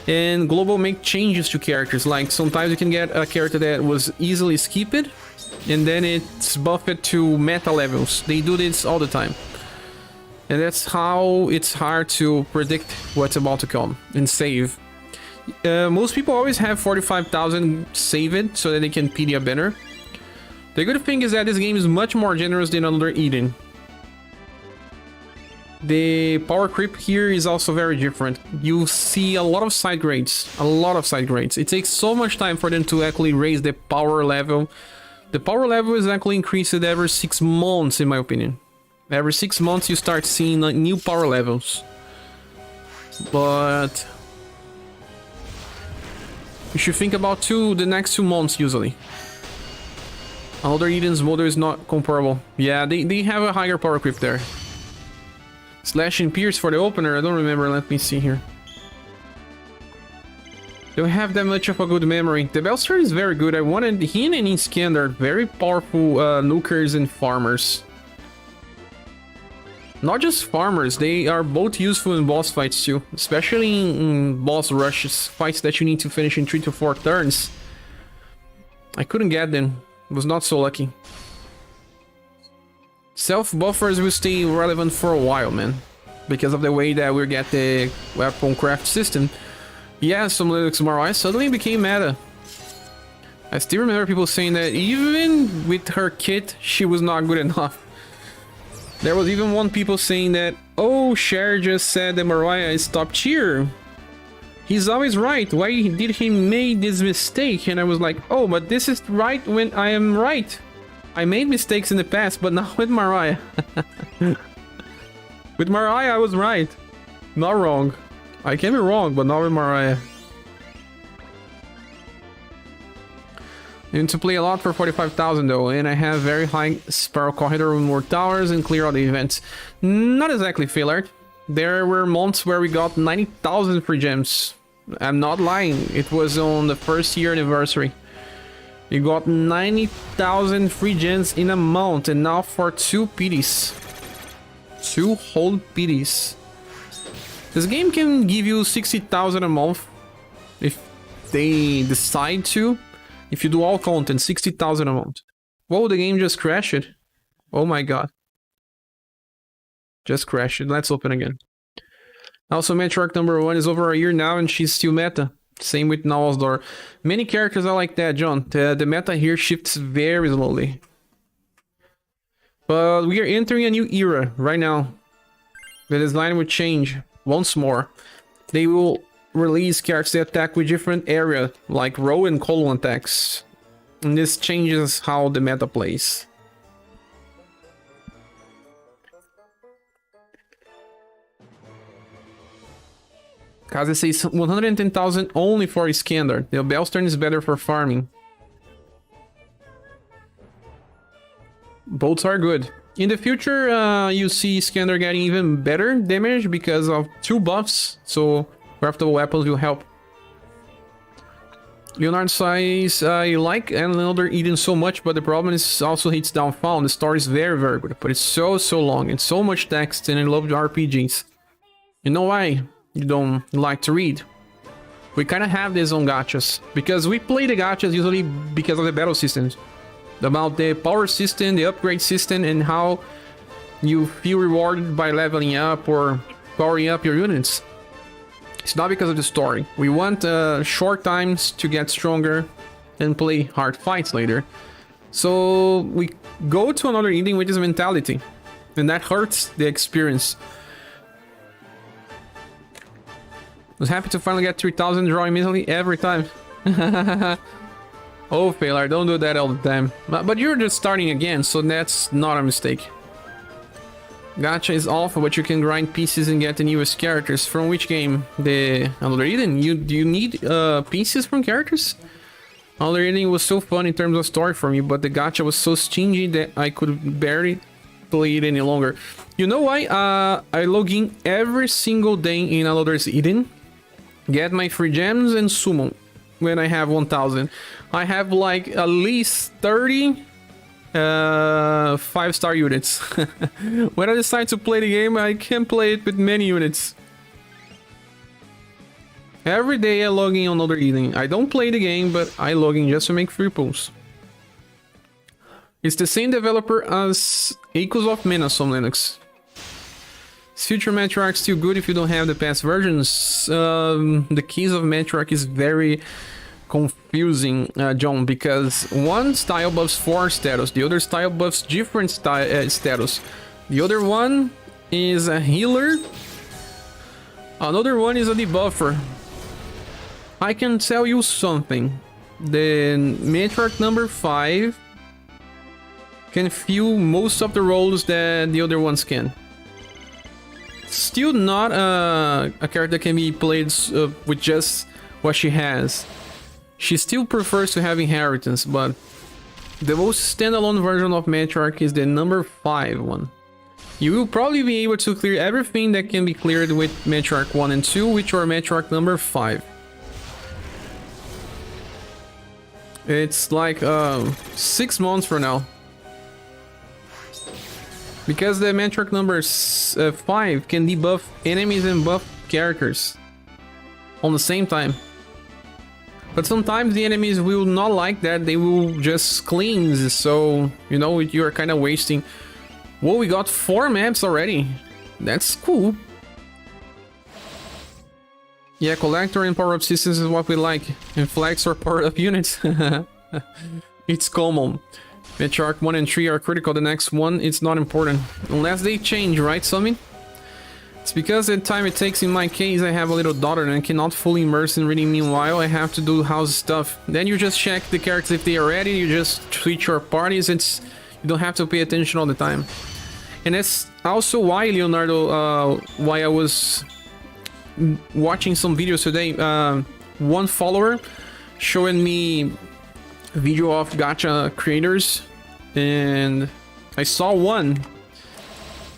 and Global make changes to characters. Like sometimes you can get a character that was easily skipped, and then it's buffed to meta levels. They do this all the time. And that's how it's hard to predict what's about to come and save. Most people always have 45,000 saved so that they can PD a banner. The good thing is that this game is much more generous than another Eden. The power creep here is also very different. You see a lot of side grades. It takes so much time for them to actually raise the power level. The power level is actually increased every 6 months, in my opinion. Every 6 months you start seeing new power levels. But you should think about the next 2 months usually. Another Eden's model is not comparable. Yeah, they have a higher power creep there. Slash and Pierce for the opener, I don't remember, let me see here. Don't have that much of a good memory. The Bellstar is very good. I wanted him and Iskander, very powerful nukers and farmers. Not just farmers, they are both useful in boss fights too. Especially in boss rushes, fights that you need to finish in 3 to 4 turns. I couldn't get them, was not so lucky. Self-buffers will stay relevant for a while, man. Because of the way that we get the weapon craft system. Yeah, some Linux Mariah suddenly became meta. I still remember people saying that even with her kit, she was not good enough. There was even one people saying that, oh, Cher just said that Mariah is top tier. He's always right. Why did he make this mistake? And I was like, oh, but this is right when I am right. I made mistakes in the past, but not with Mariah. With Mariah, I was right. Not wrong. I can be wrong, but not with Mariah. You need to play a lot for 45,000 though, and I have very high Spiral Corridor with more towers and clear all the events. Not exactly failure. There were months where we got 90,000 free gems. I'm not lying, it was on the first year anniversary. You got 90,000 free gems in a month, and now for 2 PDs. 2 whole PDs. This game can give you 60,000 a month if they decide to. If you do all content, 60,000 a month. Whoa, the game just crashed. Oh my god. Just crashed. Let's open again. Also, Metroid number 1 is over a year now and she's still meta. Same with Nawal's Door. Many characters are like that, John. The meta here shifts very slowly. But we are entering a new era right now. The design will change once more. They will release characters that attack with different area, like row and column attacks. And this changes how the meta plays. Kaze says 110,000 only for Iskander. The Bellstern is better for farming. Both are good. In the future, you see Iskander getting even better damage because of 2 buffs, so craftable weapons will help. Leonard says, I like Another Eden so much, but the problem is also its downfall. The story is very, very good, but it's so long and so much text, and I love the RPGs. You know why you don't like to read? We kind of have this on gachas, because we play the gachas usually because of the battle systems. About the power system, the upgrade system, and how you feel rewarded by leveling up or powering up your units. It's not because of the story. We want short times to get stronger and play hard fights later. So we go to Another Eden with this mentality, and that hurts the experience. Was happy to finally get 3,000 draw immediately every time. Oh, Failure, don't do that all the time. But you're just starting again, so that's not a mistake. Gacha is awful, but you can grind pieces and get the newest characters. From which game? The Another Eden? Do you need pieces from characters? Another Eden was so fun in terms of story for me, but the gacha was so stingy that I could barely play it any longer. You know why? I log in every single day in Another Eden, get my free gems and summon when I have 1,000. I have like at least 30 5-star units. When I decide to play the game, I can play it with many units. Every day I log in on Another Eden. I don't play the game, but I log in just to make free pulls. It's the same developer as Echoes of Menace on Linux. Is Future Metroid still good if you don't have the past versions? The case of Metroid is very confusing, John, because one style buffs 4 status, the other style buffs different status. The other one is a healer, another one is a debuffer. I can tell you something. The Metroid number 5 can fill most of the roles that the other ones can. Still not a character that can be played with just what she has. She still prefers to have inheritance, but the most standalone version of Metroid is the number 5 one. You will probably be able to clear everything that can be cleared with Metroid 1 and 2, which are Metroid number 5. It's like 6 months from now. Because the metric number 5 can debuff enemies and buff characters on the same time. But sometimes the enemies will not like that, they will just cleanse, so, you know, you're kind of wasting. Whoa, we got 4 maps already. That's cool. Yeah, collector and power-up systems is what we like. And flags or power-up units. It's common. Metrarch 1 and 3 are critical, the next one, it's not important. Unless they change, right, Sumi? It's because the time it takes in my case, I have a little daughter and cannot fully immerse in reading. Meanwhile, I have to do house stuff. Then you just check the characters if they are ready, you just switch your parties, you don't have to pay attention all the time. And that's also why, Leonardo, why I was watching some videos today. One follower showing me a video of gacha creators, and I saw one.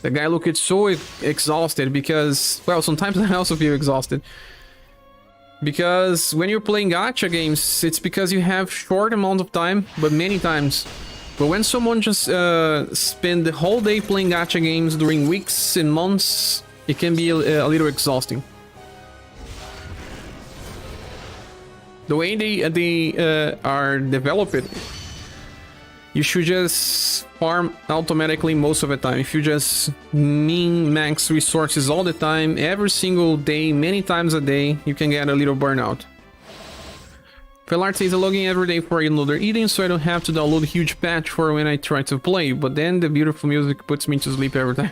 The guy looked so exhausted because, well, sometimes I also feel exhausted. Because when you're playing gacha games, it's because you have short amount of time, but many times. But when someone just spend the whole day playing gacha games during weeks and months, it can be a little exhausting. The way they are developed, you should just farm automatically most of the time. If you just min-max resources all the time, every single day, many times a day, you can get a little burnout. Felart says, I'm logging every day for another eating, so I don't have to download a huge patch for when I try to play, but then the beautiful music puts me to sleep every time.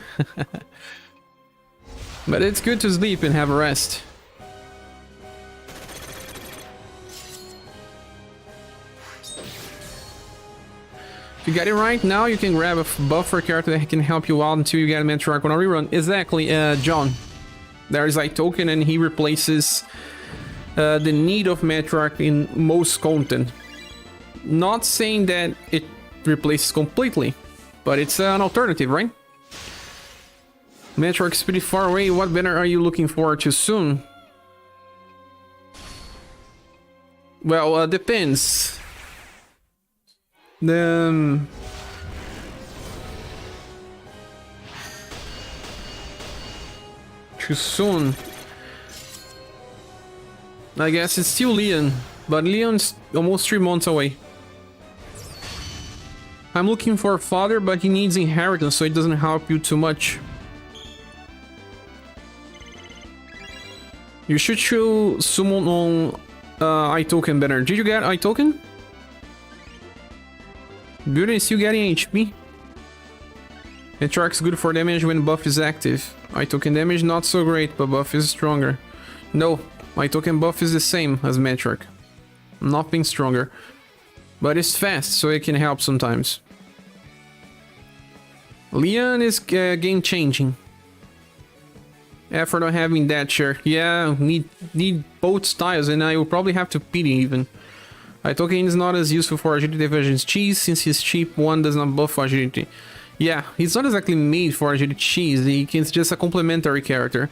But it's good to sleep and have a rest. If you get it right now, you can grab a buffer character that can help you out until you get a Metrarch on a rerun. Exactly, John. There is a token and he replaces the need of Metrarch in most content. Not saying that it replaces completely, but it's an alternative, right? Metrarch's pretty far away. What banner are you looking forward to soon? Well, depends. Too soon. I guess it's still Leon, but Leon's almost 3 months away. I'm looking for a father, but he needs inheritance, so it doesn't help you too much. You should show someone on iToken banner. Did you get iToken? Beauty is still getting HP. Metrarch's good for damage when buff is active. iToken damage not so great, but buff is stronger. No, iToken buff is the same as Metrarch. Nothing stronger. But it's fast, so it can help sometimes. Leon is game changing. Effort on having that share. Yeah, need both styles, and I will probably have to pity even. iToken is not as useful for agility versions cheese, since his cheap one does not buff agility. Yeah, he's not exactly made for agility cheese, he's just a complementary character.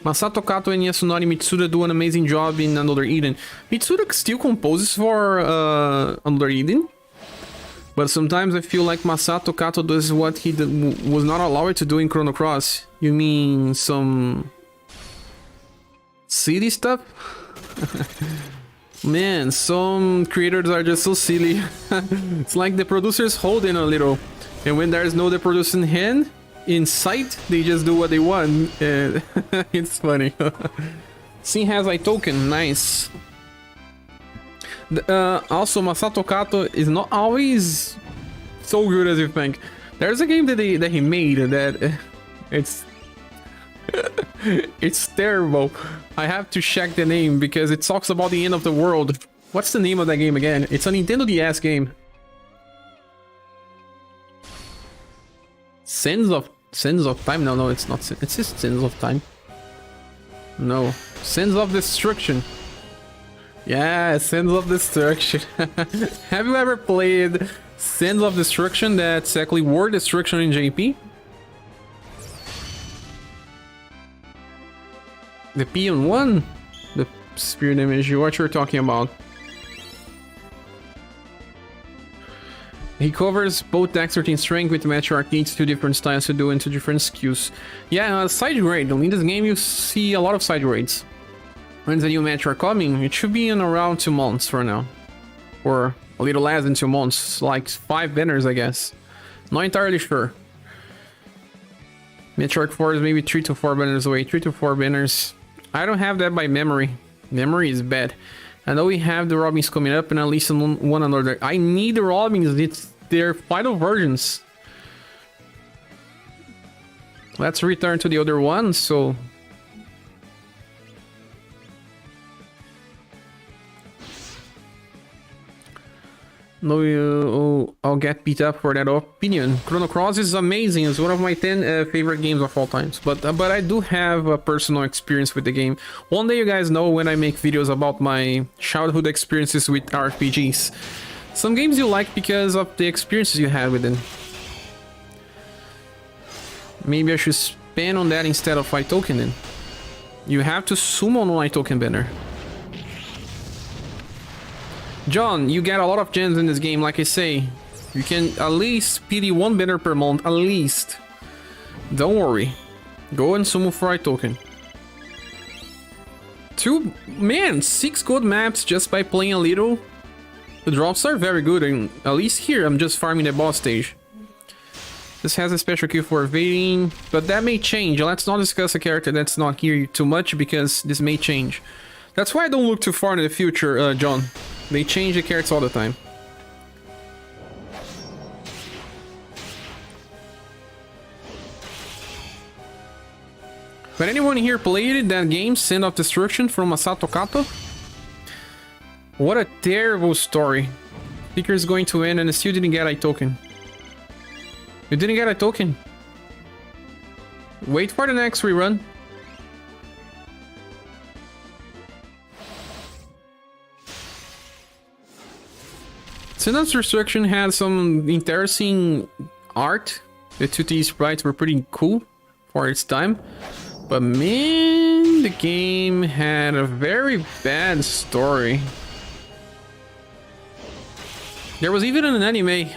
Masato Kato and Yasunori Mitsuda do an amazing job in Another Eden. Mitsuda still composes for Another Eden, but sometimes I feel like Masato Kato does what he was not allowed to do in Chrono Cross. You mean some city stuff? Man, some creators are just so silly. It's like the producers holding a little, and when there's no the producing hand in sight, they just do what they want. It's funny. Sin has iToken, nice. Also, Masato Kato is not always so good as you think. There's a game that he made that it's it's terrible. I have to check the name because it talks about the end of the world. What's the name of that game again? It's a Nintendo DS game. Sands of Time? No, it's not. It's just Sands of Time. No, Sands of Destruction. Yeah, Sands of Destruction. Have you ever played Sands of Destruction? That's actually War Destruction in JP. The Peon 1? The Spirit Image, what you're talking about. He covers both dexterity and strength, with Metrarch needs two different styles to do into different skills. Yeah, side grade. In this game you see a lot of side grades. When's the new Metrarch coming? It should be in around 2 months for now. Or a little less than 2 months. Like 5 banners, I guess. Not entirely sure. Metrarch 4 is maybe 3 to 4 banners away. 3 to 4 banners. I don't have that by memory. Memory is bad. I know we have the Robins coming up and at least one another. I need the Robins. It's their final versions. Let's return to the other ones. So no, I'll get beat up for that opinion. Chrono Cross is amazing. It's one of my 10 favorite games of all times. But I do have a personal experience with the game. One day you guys know when I make videos about my childhood experiences with RPGs. Some games you like because of the experiences you had with them. Maybe I should spend on that instead of Fight Token then. You have to summon Fight Token banner. John, you get a lot of gems in this game, like I say. You can at least PD 1 banner per month, at least. Don't worry. Go and summon for a token. 6 good maps just by playing a little. The drops are very good, and at least here I'm just farming the boss stage. This has a special queue for evading, but that may change. Let's not discuss a character that's not here too much because this may change. That's why I don't look too far in the future, John. They change the characters all the time. But anyone here played that game, Send of Destruction from Masato Kato? What a terrible story. Speaker is going to end and I still didn't get a token. You didn't get a token? Wait for the next rerun. Send of Destruction had some interesting art. The 2D sprites were pretty cool for its time. But man, the game had a very bad story. There was even an anime.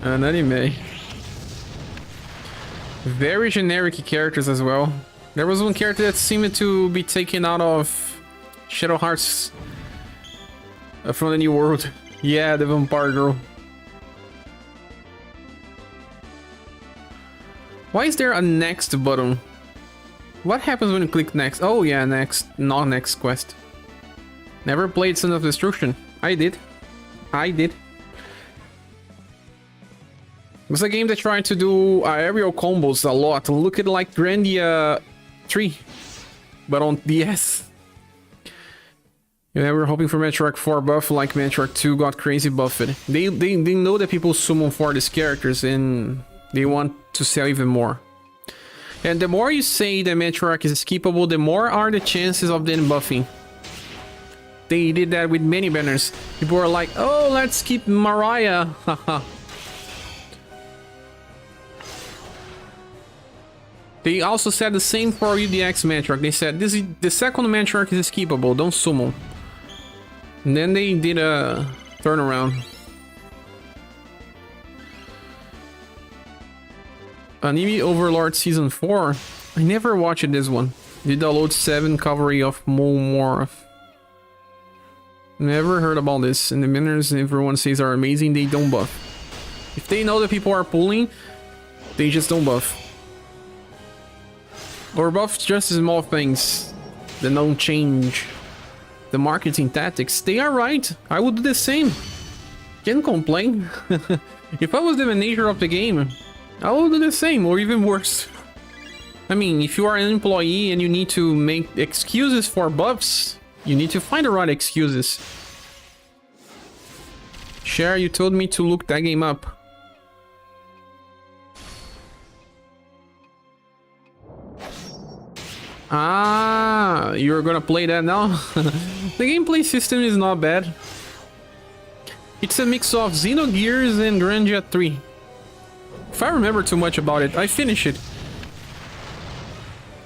An anime. Very generic characters as well. There was one character that seemed to be taken out of Shadow Hearts from the New World. Yeah, the vampire girl. Why is there a next button? What happens when you click next? Oh yeah, next, not next quest. Never played Son of Destruction. I did. It's a game that tried to do aerial combos a lot. Look at like Grandia 3, but on DS. Yeah, we're hoping for Metrarch 4 buff like Metrarch 2 got crazy buffed. They know that people summon for these characters and they want to sell even more. And the more you say that Metrarch is skippable, the more are the chances of them buffing. They did that with many banners. People are like, oh, let's skip Mariah. Haha. They also said the same for UDX Metrarch. They said this is the second Metrarch is skippable, don't summon. And then they did a turnaround. Anime Overlord Season 4. I never watched this one. Did download 7 cavalry of Molmorph. Never heard about this. And the banners everyone says are amazing, they don't buff. If they know that people are pulling, they just don't buff. Or buff just small things that don't change the marketing tactics. They are right. I would do the same. Can't complain. If I was the manager of the game, I would do the same or even worse. I mean, if you are an employee and you need to make excuses for buffs, you need to find the right excuses. Cher, you told me to look that game up. Ah, you're gonna play that now? The gameplay system is not bad. It's a mix of Xenogears and Grandia 3. If I remember too much about it, I finish it.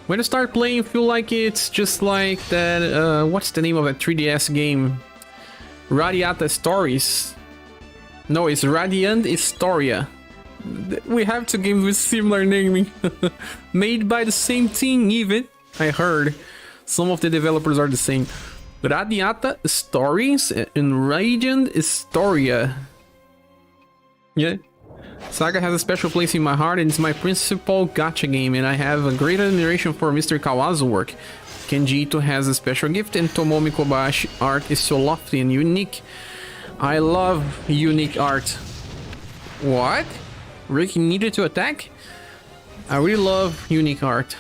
When I start playing, I feel like it's just like that, what's the name of that 3DS game? Radiata Stories. No, it's Radiant Historia. We have two games with similar naming. Made by the same team even. I heard. Some of the developers are the same. Radiata Stories and Radiant Historia. Yeah. SaGa has a special place in my heart and it's my principal gacha game, and I have a great admiration for Mr. Kawazu's work. Kenji Ito has a special gift and Tomomi Kobayashi art is so lofty and unique. I love unique art. What? Ricky needed to attack? I really love unique art.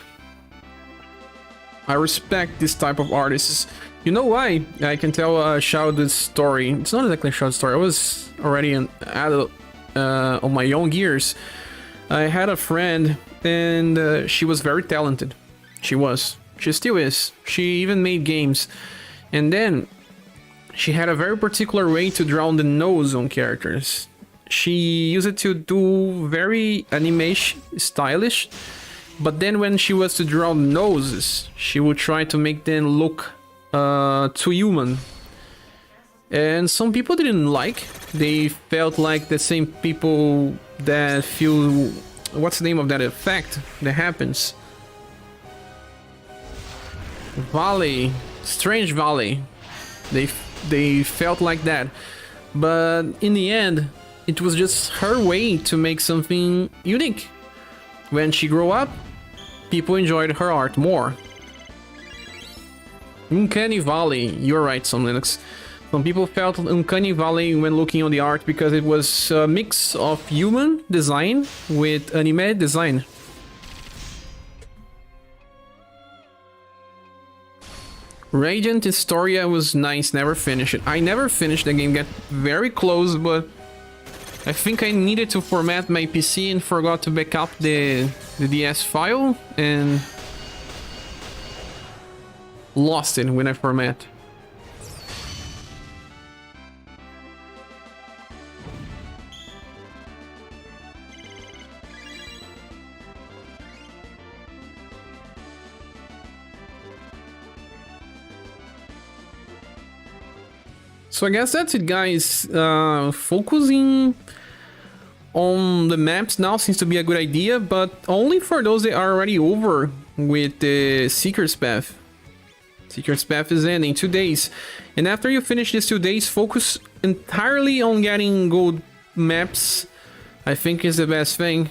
I respect this type of artists. You know why? I can tell Shroud's story. It's not exactly Shroud's story. I was already an adult on my young years. I had a friend and she was very talented. She was. She still is. She even made games. And then she had a very particular way to draw the nose on characters. She used it to do very animation stylish, but then when she was to draw noses, she would try to make them look too human. And some people didn't like. They felt like the same people that feel... What's the name of that effect that happens? Valley. Strange Valley. They felt like that. But in the end, it was just her way to make something unique. When she grew up, people enjoyed her art more. Uncanny Valley. You're right, some Linux. Some people felt Uncanny Valley when looking on the art because it was a mix of human design with anime design. Radiant Historia was nice, never finished it. I never finished the game, got very close, but I think I needed to format my PC and forgot to back up the DS file and lost it when I format. So I guess that's it, guys. Focusing on the maps now seems to be a good idea, but only for those that are already over with the Seeker's Path. Seeker's Path is ending 2 days. And after you finish these 2 days, focus entirely on getting gold maps. I think is the best thing.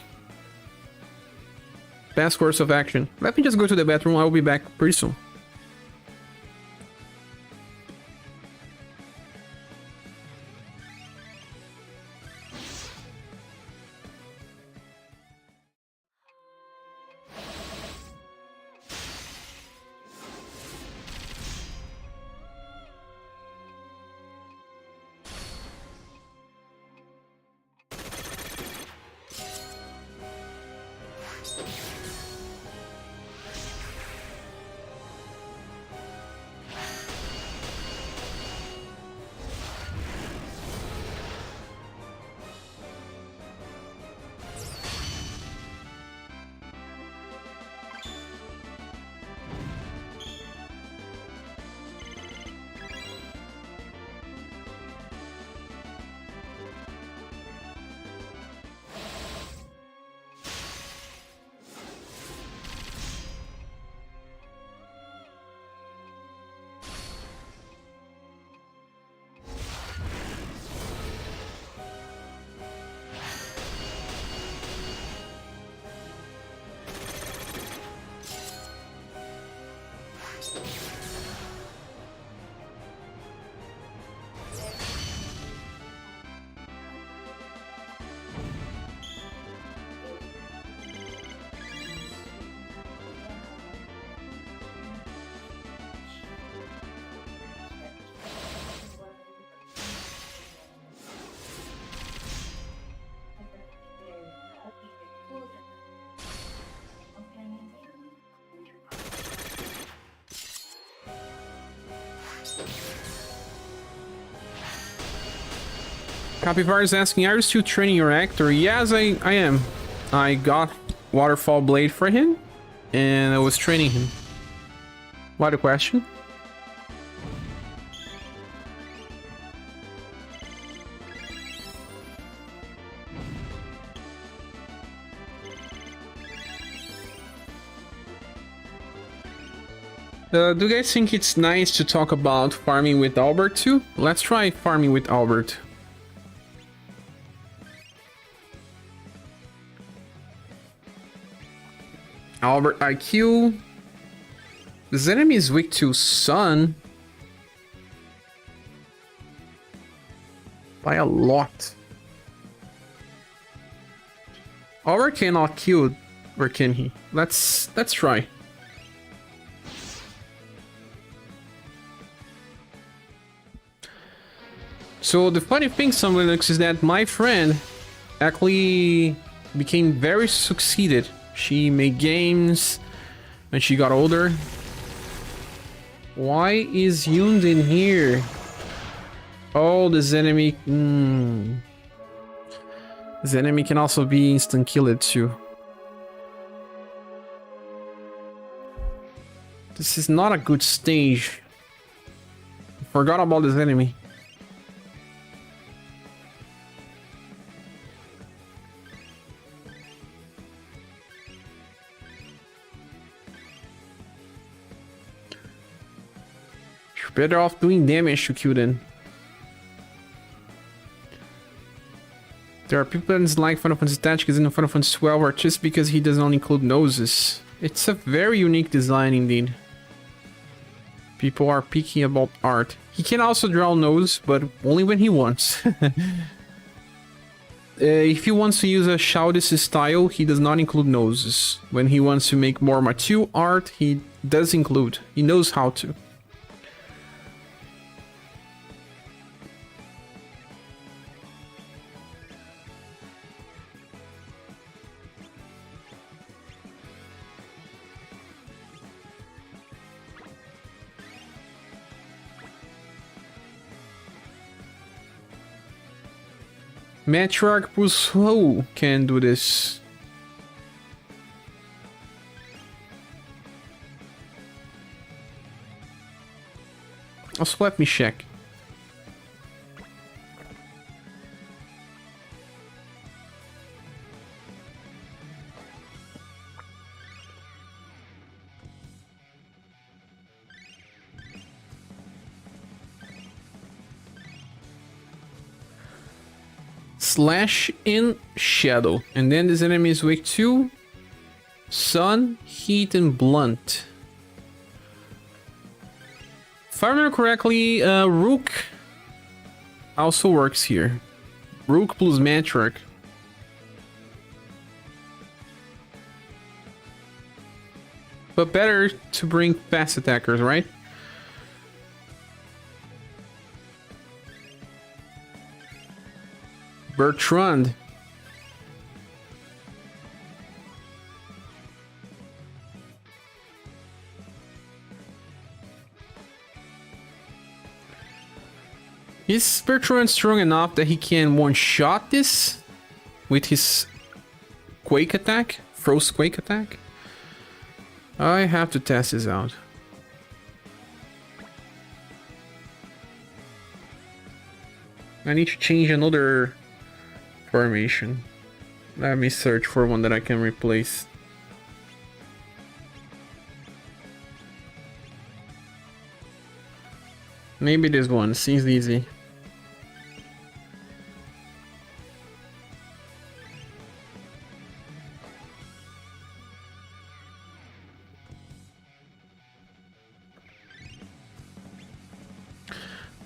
Best course of action. Let me just go to the bathroom. I will be back pretty soon. Capybara is asking, are you still training your actor? Yes, I am. I got Waterfall Blade for him, and I was training him. What a question. Do you guys think it's nice to talk about farming with Albert too? Let's try farming with Albert. Albert IQ. This enemy is weak to Sun. By a lot. Albert cannot kill, or can he? Let's try. So the funny thing, some Linux, is that my friend actually became very succeeded. She made games when she got older. Why is Yund in here? Oh, this enemy... This enemy can also be instant killed too. This is not a good stage. I forgot about this enemy. You're better off doing damage to kill them. There are people that dislike Final Fantasy Tactics in Final Fantasy 12 or just because he does not include noses. It's a very unique design indeed. People are picky about art. He can also draw nose, but only when he wants. If he wants to use a Shoudis style, he does not include noses. When he wants to make more mature art, he does include. He knows how to. Matriarch Pusho can do this. Also, let me check. Slash in Shadow. And then this enemy is weak to Sun, Heat, and Blunt. If I remember correctly, Rook also works here. Rook plus Matriarch. But better to bring fast attackers, right? Bertrand. Is Bertrand strong enough that he can one-shot this with his Quake attack? Frost Quake attack? I have to test this out. I need to change another formation. Let me search for one that I can replace. Maybe this one seems easy.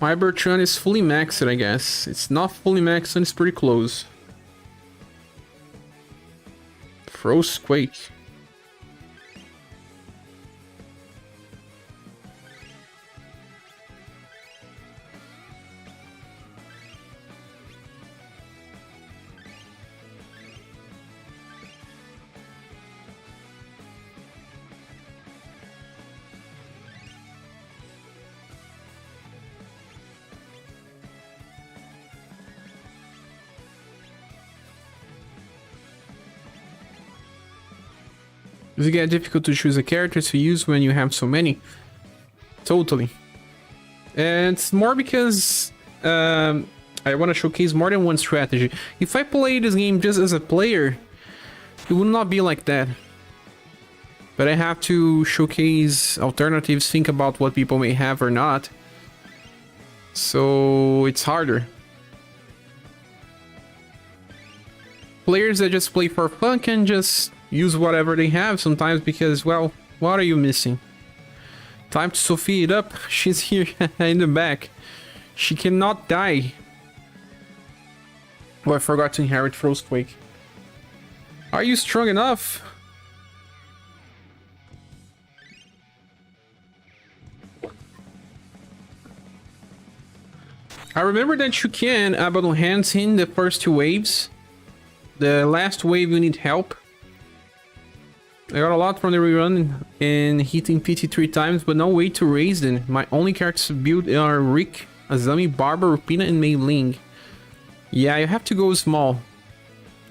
My Bertrand is fully maxed, I guess. It's not fully maxed and it's pretty close. Frost Quake. Does it get difficult to choose a character to use when you have so many? Totally. And it's more because I want to showcase more than one strategy. If I play this game just as a player, it would not be like that. But I have to showcase alternatives, think about what people may have or not. So it's harder. Players that just play for fun can just use whatever they have sometimes because, well, what are you missing? Time to Sophie it up. She's here in the back. She cannot die. Oh, I forgot to inherit Frostquake. Are you strong enough? I remember that you can abandon hands in the first 2 waves. The last wave you need help. I got a lot from the rerun and hitting PT 3 times, but no way to raise them. My only characters to build are Rick, Azami, Barbara, Rupina, and Mei Ling. Yeah, you have to go small.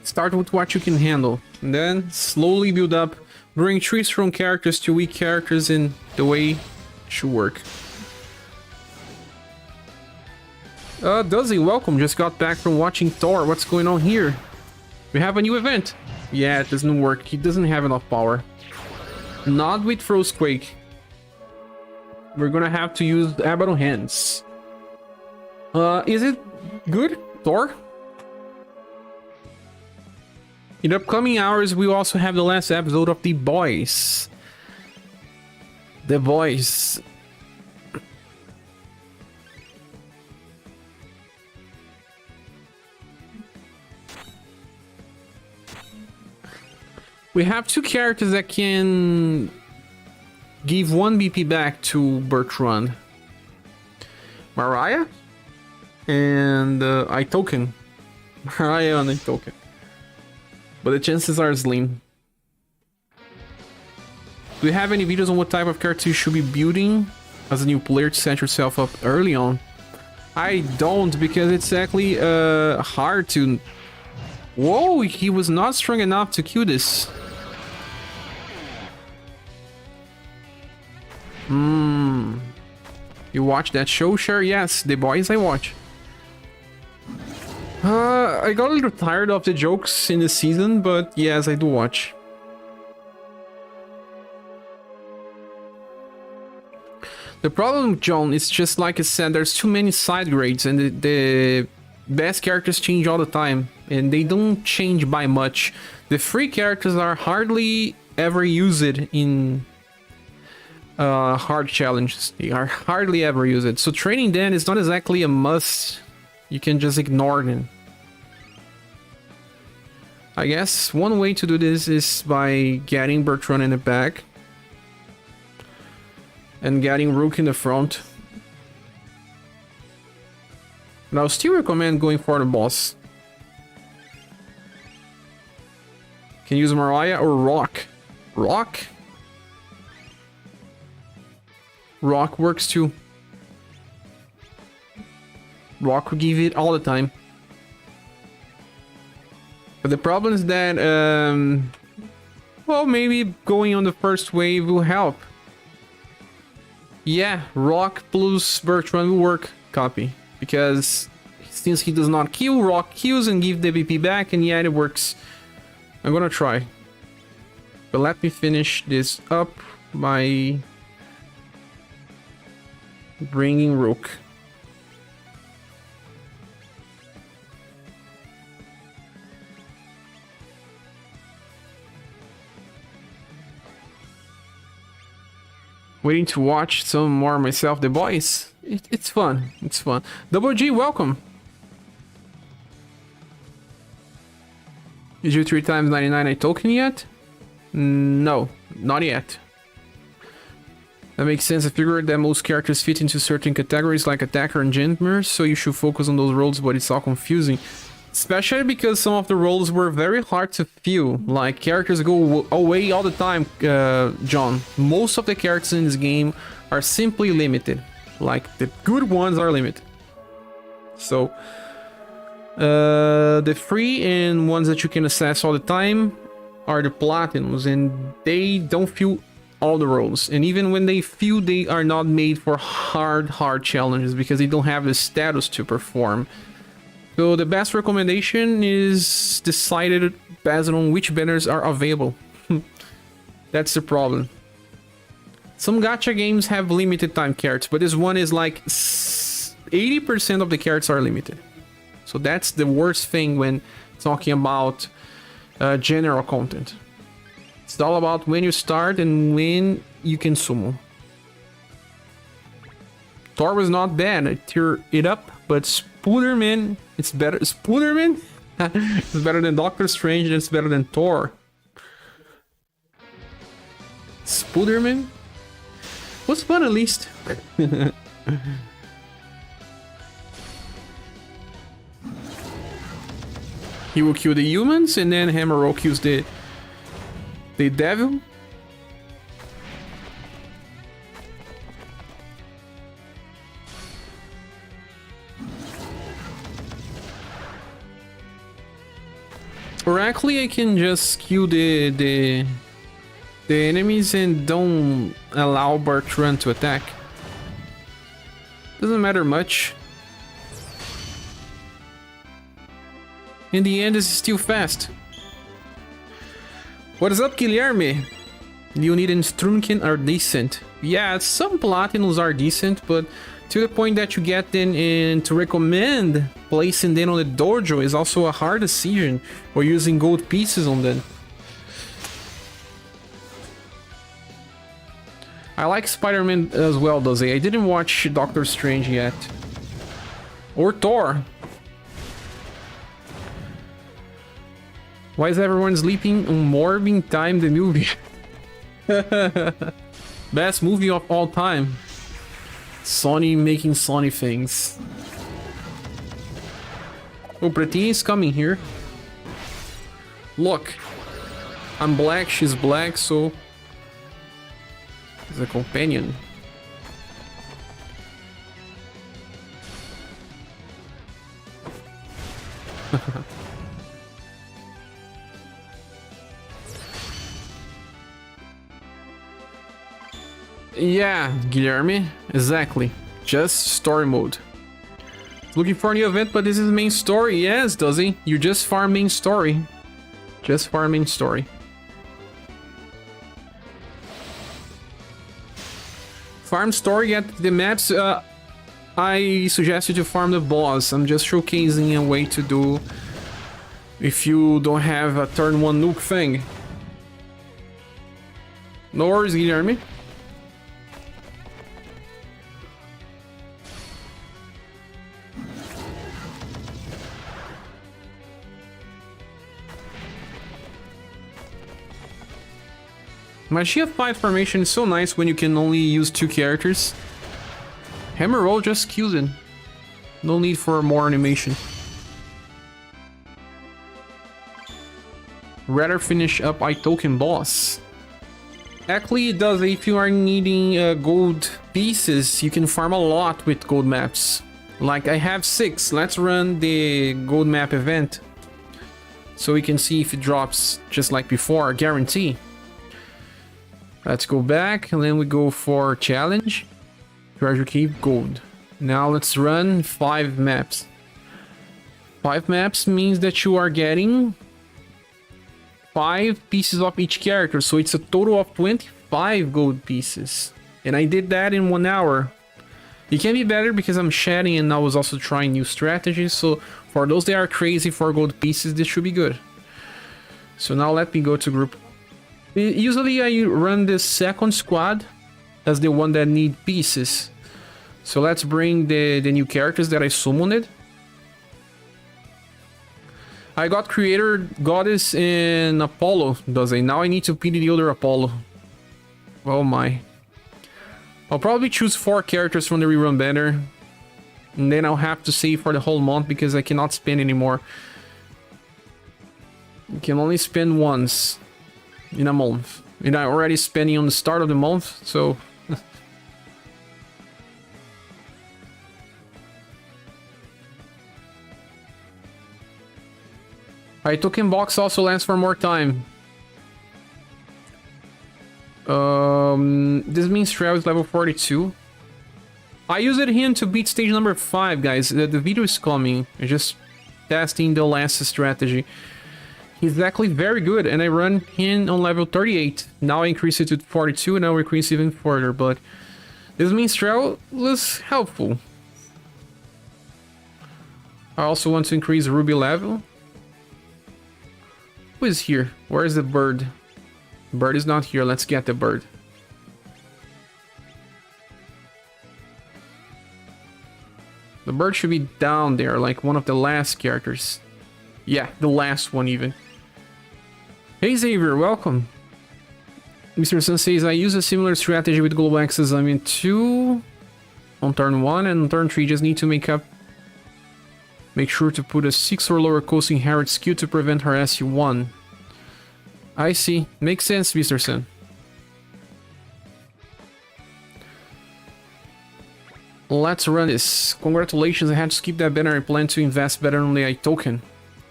Start with what you can handle, and then slowly build up, bring 3 strong characters to weak characters in the way it should work. Duzzy, welcome. Just got back from watching Thor. What's going on here? We have a new event. Yeah, it doesn't work. He doesn't have enough power. Not with Frostquake. We're gonna have to use Abaddon Hands. Is it good, Thor? In the upcoming hours, we also have the last episode of The Boys. The Boys. We have 2 characters that can give 1 BP back to Bertrand. Mariah and Itoken. Mariah and Itoken. But the chances are slim. Do you have any videos on what type of character you should be building as a new player to set yourself up early on? I don't, because it's actually hard to... Whoa, he was not strong enough to kill this. You watch that show? Sure, yes. The Boys I watch. I got a little tired of the jokes in the season, but yes, I do watch. The problem, John, is just like I said, there's too many side grades and the best characters change all the time and they don't change by much. The free characters are hardly ever used in hard challenges. They are hardly ever used. So training them is not exactly a must. You can just ignore them. I guess one way to do this is by getting Bertrand in the back and getting Rook in the front. But I'll still recommend going for the boss. Can use Mariah or Rock. Rock? Rock works too. Rock will give it all the time. But the problem is that, well, maybe going on the first wave will help. Yeah, Rock plus Bertrand will work, copy. Because since he does not kill, Rock kills and give the BP back, and yeah, it works. I'm gonna try. But let me finish this up by bringing Rook. Waiting to watch some more myself. The Boys. It's fun. It's fun. Double G, welcome. Is you 3 times 99 a token yet? No, not yet. That makes sense. I figured that most characters fit into certain categories like attacker and gentleman, so you should focus on those roles, but it's all confusing. Especially because some of the roles were very hard to fill. Like, characters go away all the time, John. Most of the characters in this game are simply limited. Like, the good ones are limited. So, the free and ones that you can access all the time are the platinums, and they don't fill all the roles. And even when they fill, they are not made for hard challenges because they don't have the status to perform. So the best recommendation is decided based on which banners are available. That's the problem. Some gacha games have limited time carrots, but this one is like 80% of the carrots are limited. So that's the worst thing when talking about general content. It's all about when you start and when you can summon. Thor was not bad. I tear it up, but Spooderman, it's better. Spooderman? It's better than Doctor Strange and it's better than Thor. Spooderman? Was fun at least. He will kill the humans and then Hammer kills the devil. Or actually I can just kill the enemies and don't allow Bartran to attack. Doesn't matter much. In the end, it's still fast. What is up, Guilherme? You need instruments are decent. Yeah, some platinums are decent, but to the point that you get them in to recommend placing them on the dojo is also a hard decision, or using gold pieces on them. I like Spider-Man as well, does he? I didn't watch Doctor Strange yet. Or Thor. Why is everyone sleeping on Morbing Time, the movie? Best movie of all time. Sony making Sony things. Oh, Pratinha is coming here. Look. I'm black, she's black, so... He's a companion. Yeah, Guilherme, exactly. Just story mode. Looking for a new event, but this is main story. Yes, does he? You just farm main story. Just farm main story. Farm story, get the maps. I suggest you to farm the boss. I'm just showcasing a way to do if you don't have a turn 1 nuke thing. No worries, Guilherme. Magia 5 formation is so nice when you can only use 2 characters. Hammer roll just kills it. No need for more animation. Rather finish up token boss. Actually it does, if you are needing gold pieces, you can farm a lot with gold maps. Like I have 6, let's run the gold map event. So we can see if it drops just like before, guarantee. Let's go back and then we go for challenge. Treasure Cave gold. Now let's run 5 maps. 5 maps means that you are getting 5 pieces of each character. So it's a total of 25 gold pieces. And I did that in 1 hour. It can be better because I'm shedding and I was also trying new strategies. So for those that are crazy for gold pieces, this should be good. So now let me go to group. Usually I run the second squad as the one that need pieces. So let's bring the new characters that I summoned. I got Creator, Goddess, and Apollo, does it? Now I need to pity the other Apollo. Oh my. I'll probably choose 4 characters from the rerun banner. And then I'll have to save for the whole month because I cannot spend anymore. You can only spend once in a month. And I'm already spending on the start of the month, so... Alright, token box also lasts for more time. This means Trail is level 42. I used him to beat stage number 5, guys. The video is coming. I'm just testing the last strategy. He's actually very good, and I run him on level 38. Now I increase it to 42, and I'll increase even further, but this minstrel was helpful. I also want to increase Ruby level. Who is here? Where is the bird? Bird is not here. Let's get the bird. The bird should be down there, like one of the last characters. Yeah, the last one even. Hey Xavier, welcome. Mr. Sun says, I use a similar strategy with Global Access. I'm in 2 on turn 1, and on turn 3 just need to make sure to put a 6 or lower coasting Harriet skill to prevent her SU1. I see. Makes sense, Mr. Sun. Let's run this. Congratulations, I had to skip that banner. I plan to invest better on the iToken.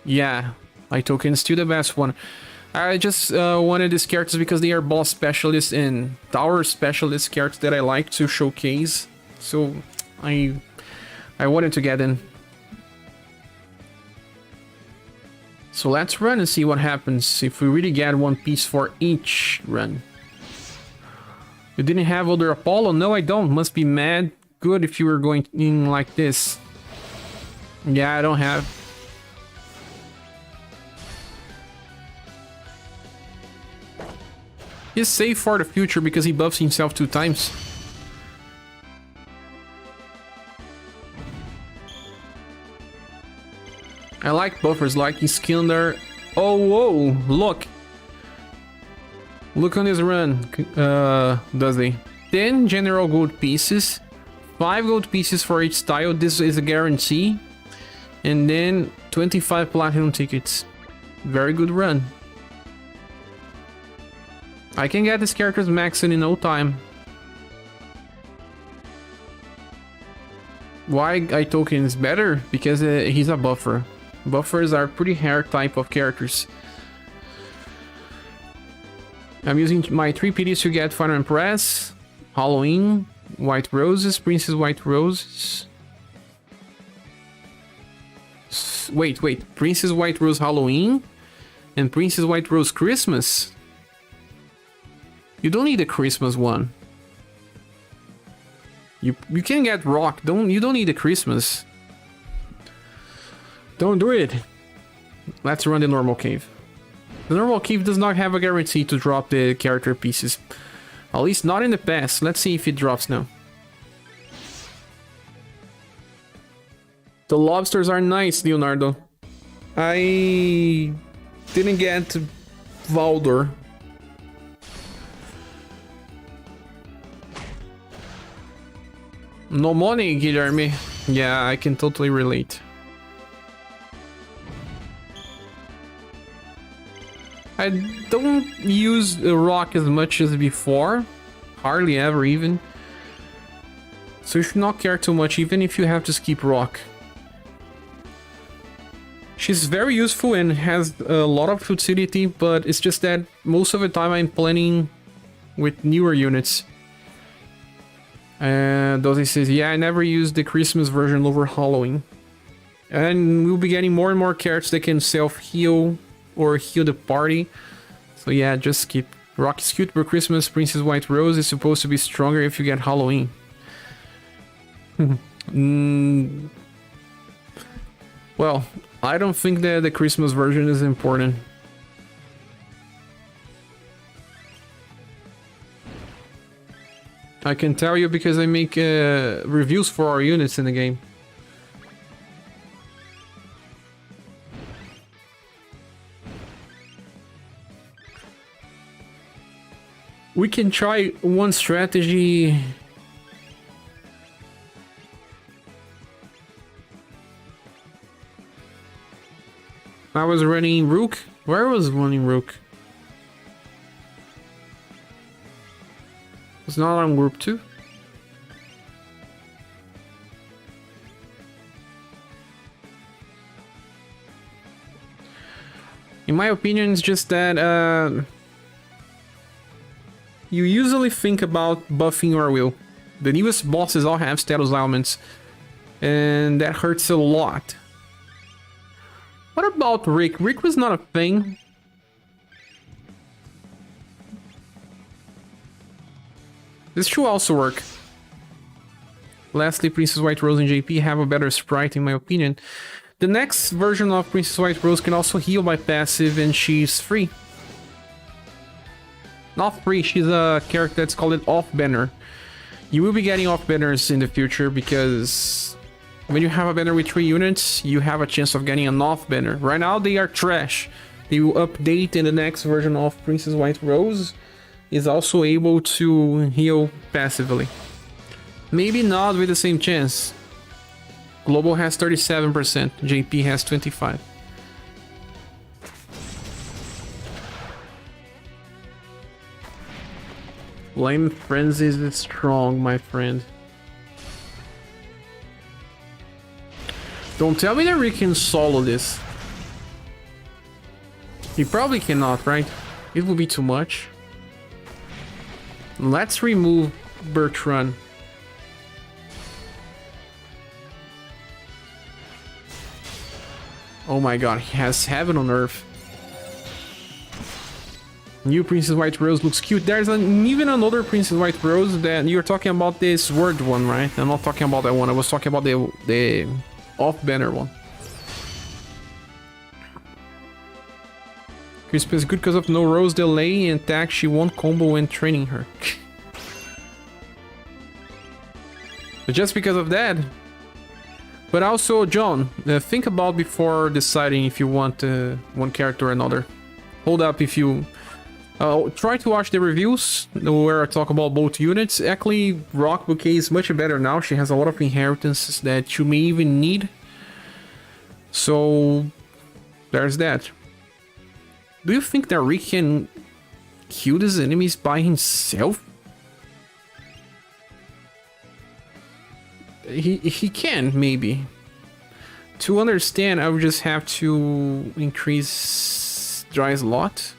Yeah, iToken is still the best one. I just wanted these characters because they are boss specialists and tower specialist characters that I like to showcase. So I wanted to get in. So let's run and see what happens if we really get one piece for each run. You didn't have other Apollo? No, I don't. Must be mad good if you were going in like this. Yeah, I don't have. He's safe for the future because he buffs himself 2 times. I like buffers like Iskandar. Oh, whoa, look. Look on this run, does he? 10 general gold pieces, 5 gold pieces for each style, this is a guarantee. And then 25 platinum tickets. Very good run. I can get these characters maxed in no time. Why iToken is better? Because he's a buffer. Buffers are pretty rare type of characters. I'm using my 3 PDs to get Final Impress, Halloween, White Roses, Princess White Roses. Wait, Princess White Rose Halloween and Princess White Rose Christmas. You don't need a Christmas one. You can get Rock. You don't need a Christmas. Don't do it. Let's run the normal cave. The normal cave does not have a guarantee to drop the character pieces. At least not in the past. Let's see if it drops now. The lobsters are nice, Leonardo. I didn't get Valdor. No money, Guilherme. Yeah, I can totally relate. I don't use the rock as much as before. Hardly ever even. So you should not care too much even if you have to skip rock. She's very useful and has a lot of utility, but it's just that most of the time I'm playing with newer units. Dozy says, yeah, I never used the Christmas version over Halloween. And we'll be getting more and more characters that can self-heal or heal the party. So yeah, just skip. Rock is cute for Christmas. Princess White Rose is supposed to be stronger if you get Halloween. Well, I don't think that the Christmas version is important. I can tell you because I make reviews for our units in the game. We can try one strategy. I was running Rook. Where was running Rook? It's not on group 2. In my opinion, it's just that you usually think about buffing your will. The newest bosses all have status elements, and that hurts a lot. What about Rick? Rick was not a thing. This should also work. Lastly, Princess White Rose and JP have a better sprite in my opinion. The next version of Princess White Rose can also heal by passive and she's free. Not free, she's a character that's called an off-banner. You will be getting off-banners in the future because when you have a banner with 3 units, you have a chance of getting an off-banner. Right now they are trash. They will update in the next version of Princess White Rose. Is also able to heal passively. Maybe not with the same chance. Global has 37%, JP has 25%. Flame Frenzy is strong, my friend. Don't tell me that we can solo this. He probably cannot, right? It will be too much. Let's remove Bertrand. Oh my god, he has heaven on earth. New Princess White Rose looks cute. There's even another Princess White Rose that you're talking about, this word one, right? I'm not talking about that one. I was talking about the off-banner one. Crisp is good because of no Rose delay and attack. She won't combo when training her. But just because of that. But also, John, think about before deciding if you want one character or another. Hold up if you... try to watch the reviews where I talk about both units. Actually, Rock Bouquet is much better now. She has a lot of inheritances that you may even need. So, there's that. Do you think that Rick can kill these enemies by himself? He can, maybe. To understand, I would just have to increase Dry's lot.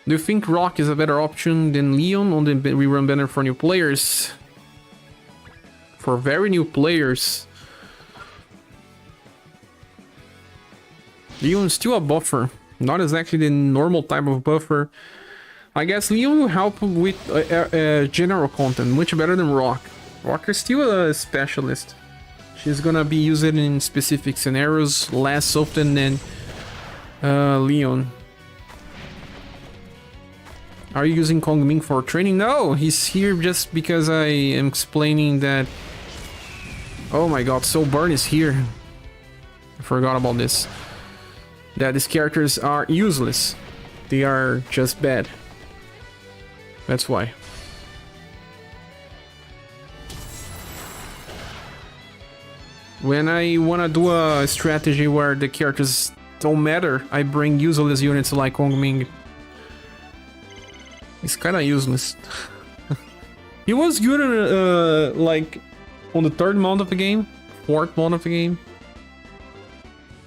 Do you think Rock is a better option than Leon on the rerun banner for new players? For very new players. Leon's still a buffer. Not exactly the normal type of buffer. I guess Leon will help with general content, much better than Rock. Rock is still a specialist. She's gonna be used in specific scenarios less often than Leon. Are you using Kong Ming for training? No, he's here just because I am explaining that... Oh my god, Soul Burn is here. I forgot about this. That these characters are useless. They are just bad. That's why. When I wanna do a strategy where the characters don't matter, I bring useless units like Kong Ming. It's kinda useless. He was good like on the 3rd month of the game, 4th month of the game.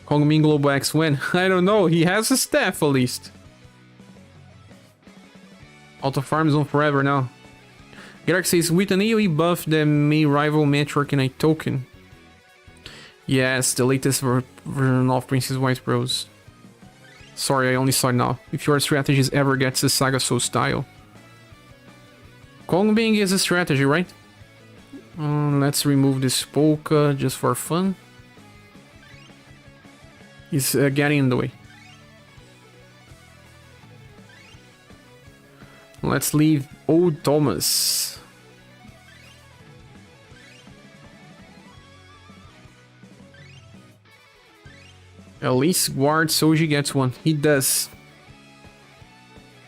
Kong Ming Global X when? I don't know, he has a staff at least. Auto Farm is on forever now. Garrick says, with an AoE buff that may rival Metroarch in a token. Yes, the latest version of Princess White Rose. Sorry, I only saw it now. If your strategies ever gets the SaGa Soul style. Kong Ming is a strategy, right? Let's remove this polka just for fun. He's getting in the way. Let's leave Old Thomas. At least Guard Soji gets one. He does.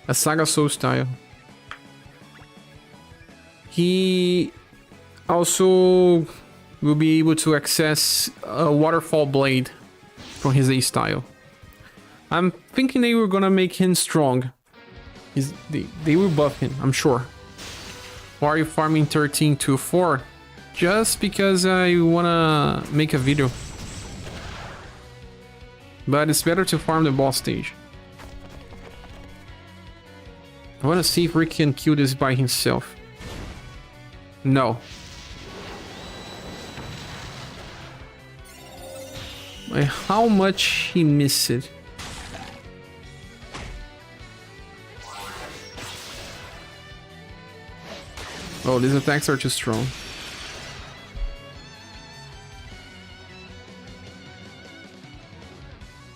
A SaGa Soul style. He also will be able to access a Waterfall Blade from his A style. I'm thinking they were gonna make him strong. They will buff him, I'm sure. Why are you farming 13 to 4? just because I wanna make a video. But it's better to farm the boss stage. I wanna see if Rick can kill this by himself. No. Like, how much he missed it. Oh, these attacks are too strong.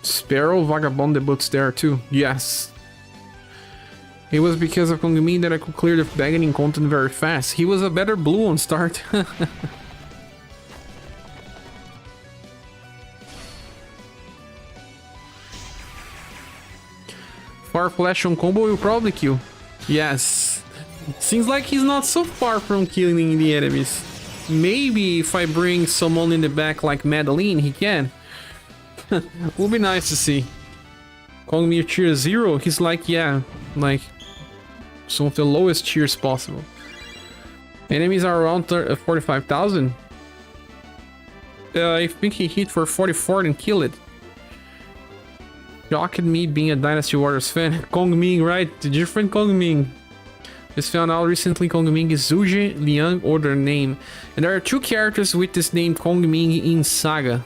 Sparrow Vagabond debuts there too. Yes. It was because of Kong Ming that I could clear the bargaining content very fast. He was a better blue on start. Far Flash on combo will probably kill. Yes. Seems like he's not so far from killing the enemies. Maybe if I bring someone in the back like Madeline, he can. Would be nice to see. Kong Mir tier 0, he's like, yeah, like some of the lowest tiers possible. Enemies are around 45,000. I think he hit for 44 and killed it. Shocked me being a Dynasty Warriors fan. Kong Ming, right? The different Kong Ming. Just found out recently Kong Ming is Zhuge Liang or their name. And there are 2 characters with this name Kong Ming in SaGa.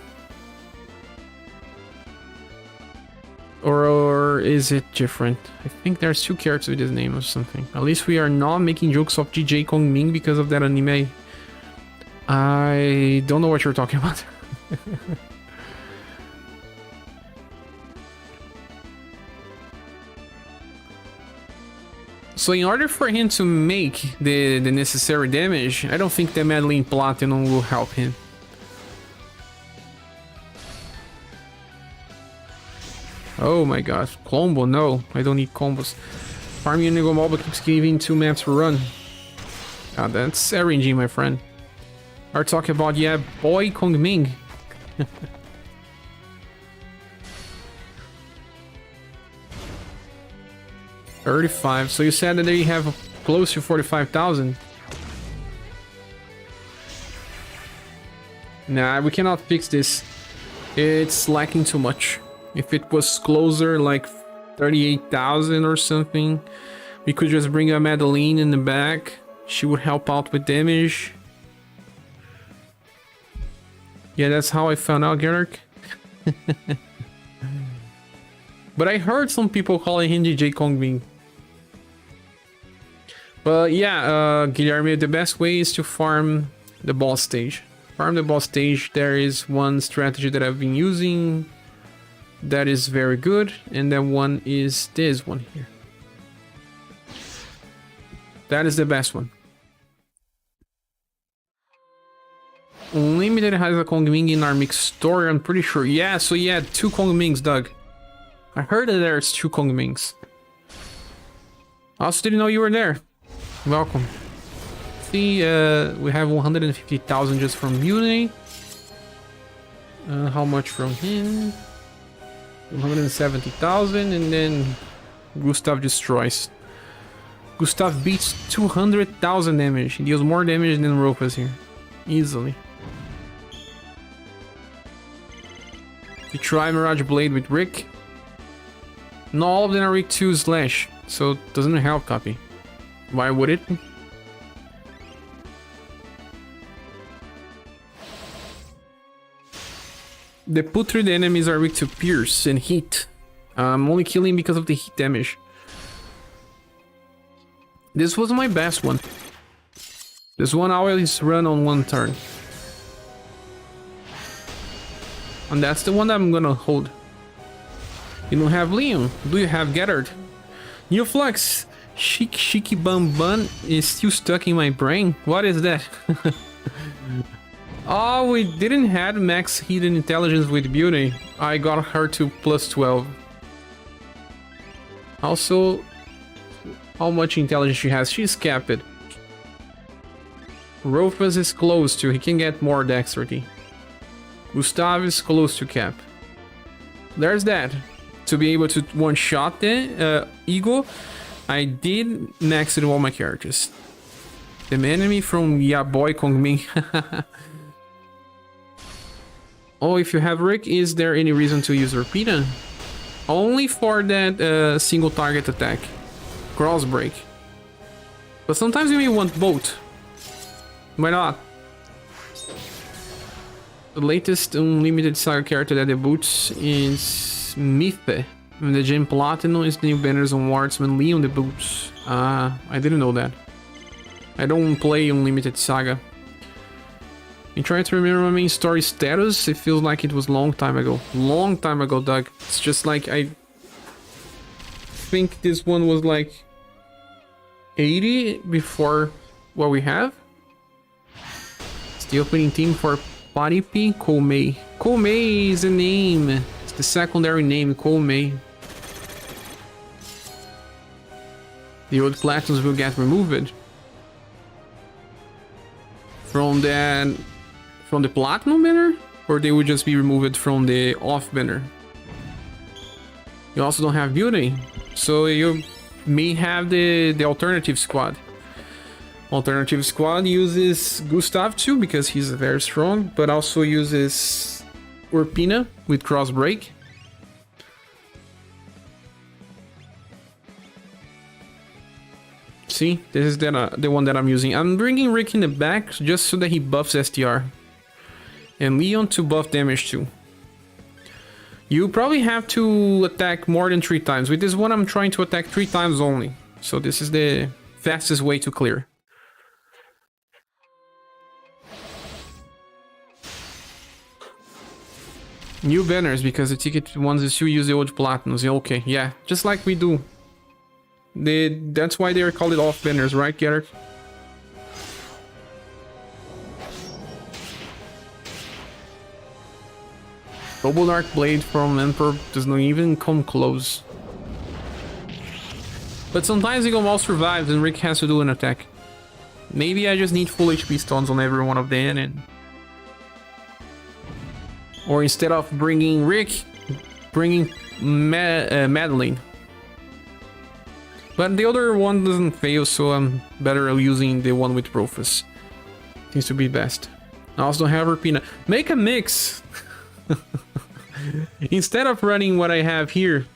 Or is it different? I think there's 2 characters with this name or something. At least we are not making jokes of DJ Kong Ming because of that anime. I don't know what you're talking about. So in order for him to make the necessary damage, I don't think the Madeline Platinum will help him. Oh my god, combo, no, I don't need combos. Farm Unigo Moba keeps giving 2 maps per run. Ah, that's RNG, my friend. Are talking about, yeah, boy Kong Ming. 35. So you said that they have close to 45,000. Nah, we cannot fix this. It's lacking too much. If it was closer, like 38,000 or something, we could just bring a Madeline in the back. She would help out with damage. Yeah, that's how I found out, Garrick. But I heard some people calling him DJ Kong Ming. But yeah, Guilherme, the best way is to farm the boss stage. Farm the boss stage. There is one strategy that I've been using that is very good, and that one is this one here. That is the best one. Unlimited has a Kong Ming in our mix story, I'm pretty sure. Yeah, so yeah, 2 Kong Mings, Doug. I heard that there's 2 Kong Mings. I also didn't know you were there. Welcome. See, we have 150,000 just from Uni. How much from him? 170,000, and then Gustav destroys. Gustav beats 200,000 damage. He deals more damage than Ropas here. Easily. You try Mirage Blade with Rick. Not all of them are Rick 2 slash, so it doesn't help copy. Why would it? The putrid enemies are weak to pierce and heat. I'm only killing because of the heat damage. This was my best one. This one I always run on 1 turn. And that's the one that I'm gonna hold. You don't have Liam. Do you have Gathered? New Flux. Shiki Bum Bun is still stuck in my brain. What is that? Oh, we didn't have max hidden intelligence with Beauty. I got her to plus 12. Also, how much intelligence she has? She's capped. Rofus is close to. He can get more dexterity. Gustav is close to cap. There's that. To be able to one-shot the Eagle, I did max it all my characters. The enemy from Ya Boy Kongming. Oh, if you have Rick, is there any reason to use Rapina? Only for that single target attack. Cross break. But sometimes you may want both. Why not? The latest unlimited SaGa character that debuts is Mythe. And the Gem Platinum is the new banners on Wards when Leon debuts. Ah, I didn't know that. I don't play unlimited SaGa. I'm trying to remember my main story status. It feels like it was long time ago. Long time ago, Doug. It's just like I think this one was like 80 before what we have. It's the opening theme for Paripi Koumei. Koumei is the name. It's the secondary name, Koumei. The old platinums will get removed. From the platinum banner? Or they would just be removed from the off banner? You also don't have beauty. So you may have the alternative squad. Alternative squad uses Gustav too because he's very strong, but also uses Urpina with cross break. See, this is the one that I'm using. I'm bringing Rick in the back just so that he buffs STR. And Leon to buff damage too. You probably have to attack more than 3 times. With this one I'm trying to attack 3 times only. So this is the fastest way to clear. New banners because the ticket ones is still use the old platinums. Yeah, okay, yeah, just like we do. That's why they are called off banners, right, Garrett? Double Dark Blade from Emperor does not even come close. But sometimes Eagle Maul survives and Rick has to do an attack. Maybe I just need full HP stones on every one of them and... Or instead of bringing Rick, bringing Madeline. But the other one doesn't fail, so I'm better using the one with Rufus. Seems to be best. I also have Rapina. Make a mix! Instead of running what I have here,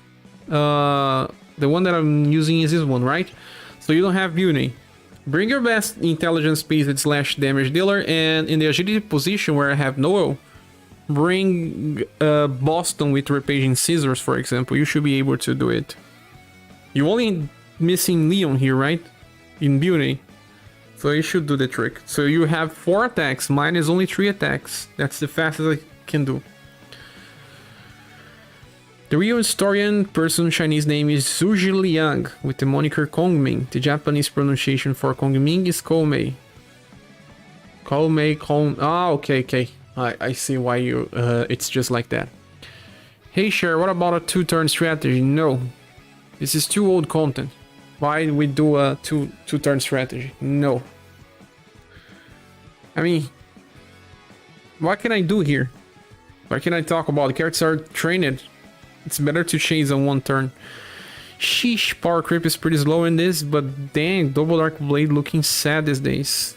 the one that I'm using is this one, right? So you don't have beauty. Bring your best intelligence piece / damage dealer, and in the agility position where I have Noel, bring Boston with Repaging Scissors, for example. You should be able to do it. You only missing Leon here, right? In beauty. So you should do the trick. So you have 4 attacks. Mine is only 3 attacks. That's the fastest I can do. The real historian person Chinese name is Zhuji Liang with the moniker Kongming. The Japanese pronunciation for Kongming is Koumei. Ah, okay. I see why you it's just like that. Hey Cher, what about a 2-turn strategy? No. This is too old content. Why we do a 2-turn strategy? No. I mean, what can I do here? What can I talk about? The characters are trained. It's better to chase on 1 turn. Sheesh, power creep is pretty slow in this, but dang, Double Dark Blade looking sad these days.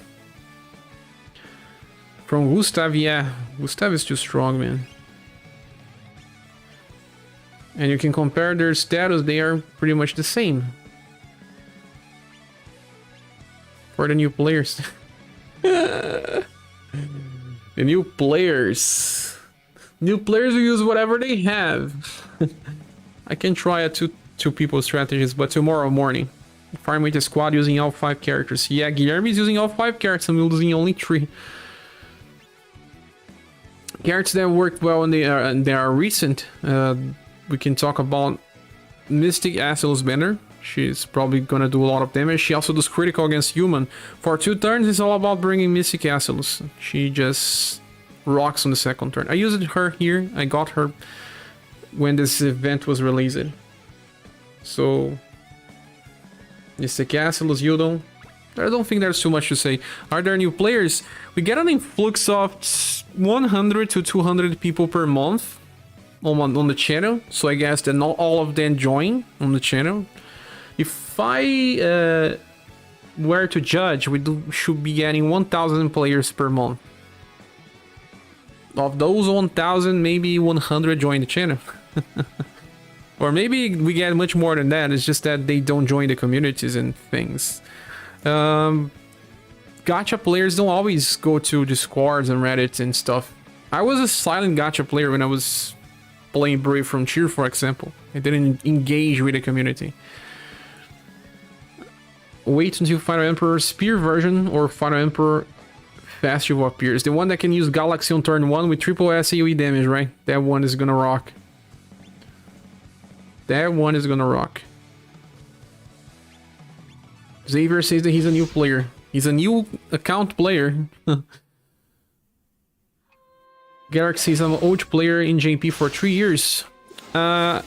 From Gustav, yeah. Gustav is too strong, man. And you can compare their status, they are pretty much the same. For the new players. The new players. New players will use whatever they have. I can try a two people strategies, but tomorrow morning. Farm with a squad using all 5 characters. Yeah, Guilherme is using all 5 characters and we're using only 3. Characters that worked well and they are recent. We can talk about Mystic Acel's banner. She's probably gonna do a lot of damage. She also does critical against human. For 2 turns, it's all about bringing Mystic Acel's. She just rocks on the 2nd turn. I used her here. I got her when this event was released. So, Mystic Acel's, Yudon. I don't think there's too much to say. Are there new players? We get an influx of 100 to 200 people per month on the channel. So I guess that not all of them join on the channel. If I were to judge, should be getting 1,000 players per month. Of those 1,000, maybe 100 join the channel. Or maybe we get much more than that, it's just that they don't join the communities and things. Gacha players don't always go to Discords and Reddit and stuff. I was a silent gacha player when I was playing Brave Frontier, for example. I didn't engage with the community. Wait until Final Emperor Spear version or Final Emperor Festival appears. The one that can use Galaxy on turn 1 with triple SAOE damage, right? That one is gonna rock. That one is gonna rock. Xavier says that he's a new player. He's a new account player. Garrick says I'm an old player in JP for 3 years. 3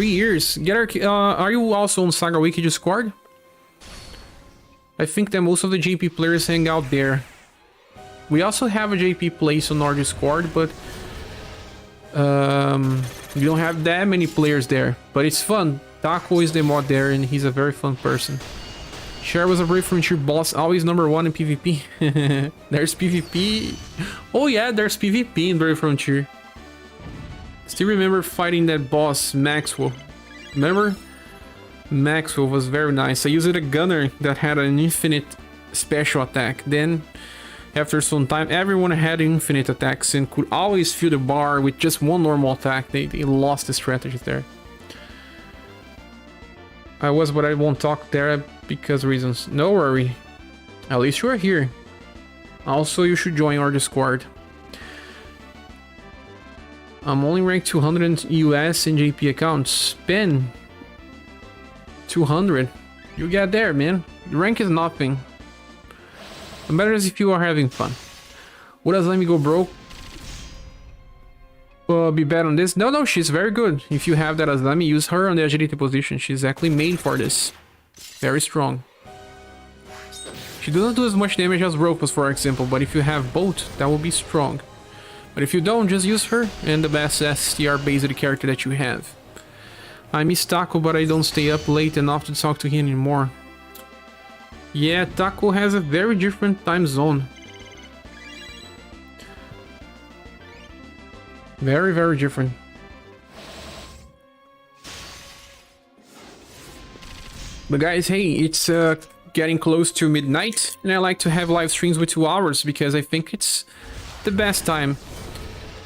years? Garrick, are you also on SaGa Wiki Discord? I think that most of the JP players hang out there. We also have a JP place on our Discord, but we don't have that many players there. But it's fun. Taco is the mod there, and he's a very fun person. Cher was a Brave Frontier boss, always number 1 in PvP. There's PvP. Oh yeah, there's PvP in Brave Frontier. Still remember fighting that boss, Maxwell. Remember? Maxwell was very nice. I used a gunner that had an infinite special attack. Then, after some time, everyone had infinite attacks and could always fill the bar with just one normal attack. They lost the strategy there. I was, but I won't talk there because reasons. No worry. At least you are here. Also, you should join our Discord. I'm only ranked 200 US in JP accounts. Spin 200. You get there, man. The rank is nothing. It matters if you are having fun. What does Let Me Go Broke? Be bad on this? No, she's very good. If you have that as Let Me, use her on the agility position. She's actually made for this. Very strong. She doesn't do as much damage as Ropus, for example, but if you have both, that will be strong. But if you don't, just use her and the best STR based character that you have. I miss Taco, but I don't stay up late enough to talk to him anymore. Yeah, Taco has a very different time zone. Very, very different. But guys, hey, it's getting close to midnight, and I like to have live streams with 2 hours because I think it's the best time.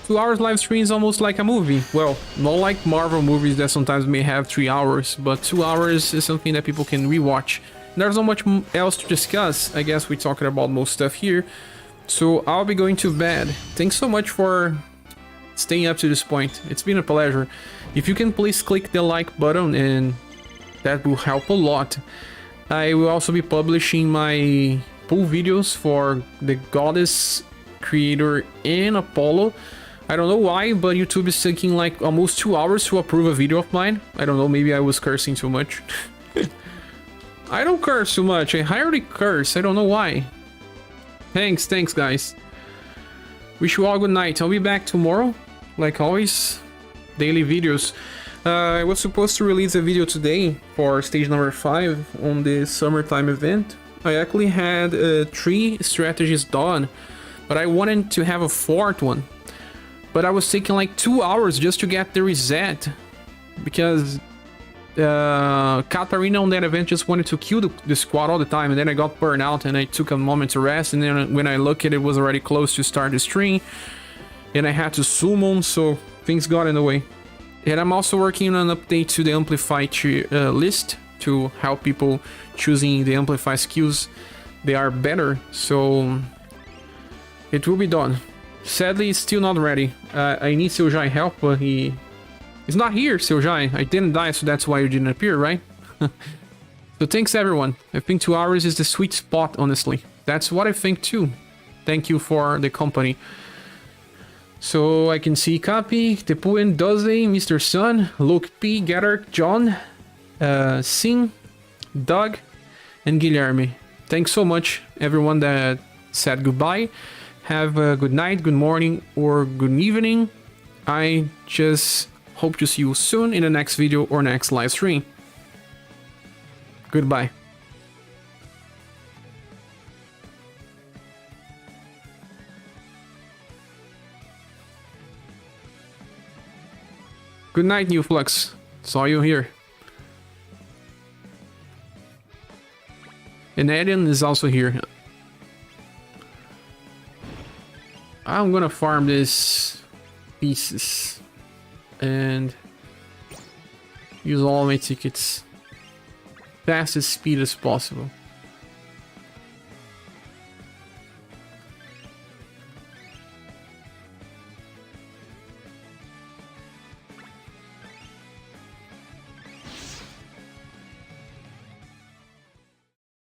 2 hours live stream is almost like a movie. Well, not like Marvel movies that sometimes may have 3 hours, but 2 hours is something that people can rewatch. There's not much else to discuss. I guess we're talking about most stuff here. So I'll be going to bed. Thanks so much for staying up to this point. It's been a pleasure. If you can please click the like button, and that will help a lot. I will also be publishing my pool videos for the Goddess, Creator, and Apollo. I don't know why, but YouTube is taking like almost 2 hours to approve a video of mine. I don't know, maybe I was cursing too much. I don't curse too much. I hardly curse. I don't know why. Thanks guys. Wish you all good night. I'll be back tomorrow, like always. Daily videos. I was supposed to release a video today for stage number 5 on the summertime event. I actually had 3 strategies done, but I wanted to have a 4th one. But I was taking like 2 hours just to get the reset, because Katarina on that event just wanted to kill the squad all the time, and then I got burned out and I took a moment to rest, and then when I looked at it, it was already close to start the stream, and I had to summon, so things got in the way. And I'm also working on an update to the Amplify list to help people choosing the Amplify skills. They are better, so it will be done. Sadly, it's still not ready. I need SaGa help, but he's not here, SaGa. I didn't die, so that's why you didn't appear, right? So thanks, everyone. I think 2 hours is the sweet spot, honestly. That's what I think, too. Thank you for the company. So I can see Copy, Tepuen, Doze, Mr. Sun, Luke P, Gatter, John, Singh, Doug, and Guilherme. Thanks so much, everyone that said goodbye. Have a good night, good morning, or good evening. I just hope to see you soon in the next video or next live stream. Goodbye. Good night, New Flux. Saw you here. And Eden is also here. I'm gonna farm this pieces and use all my tickets fast as speed as possible.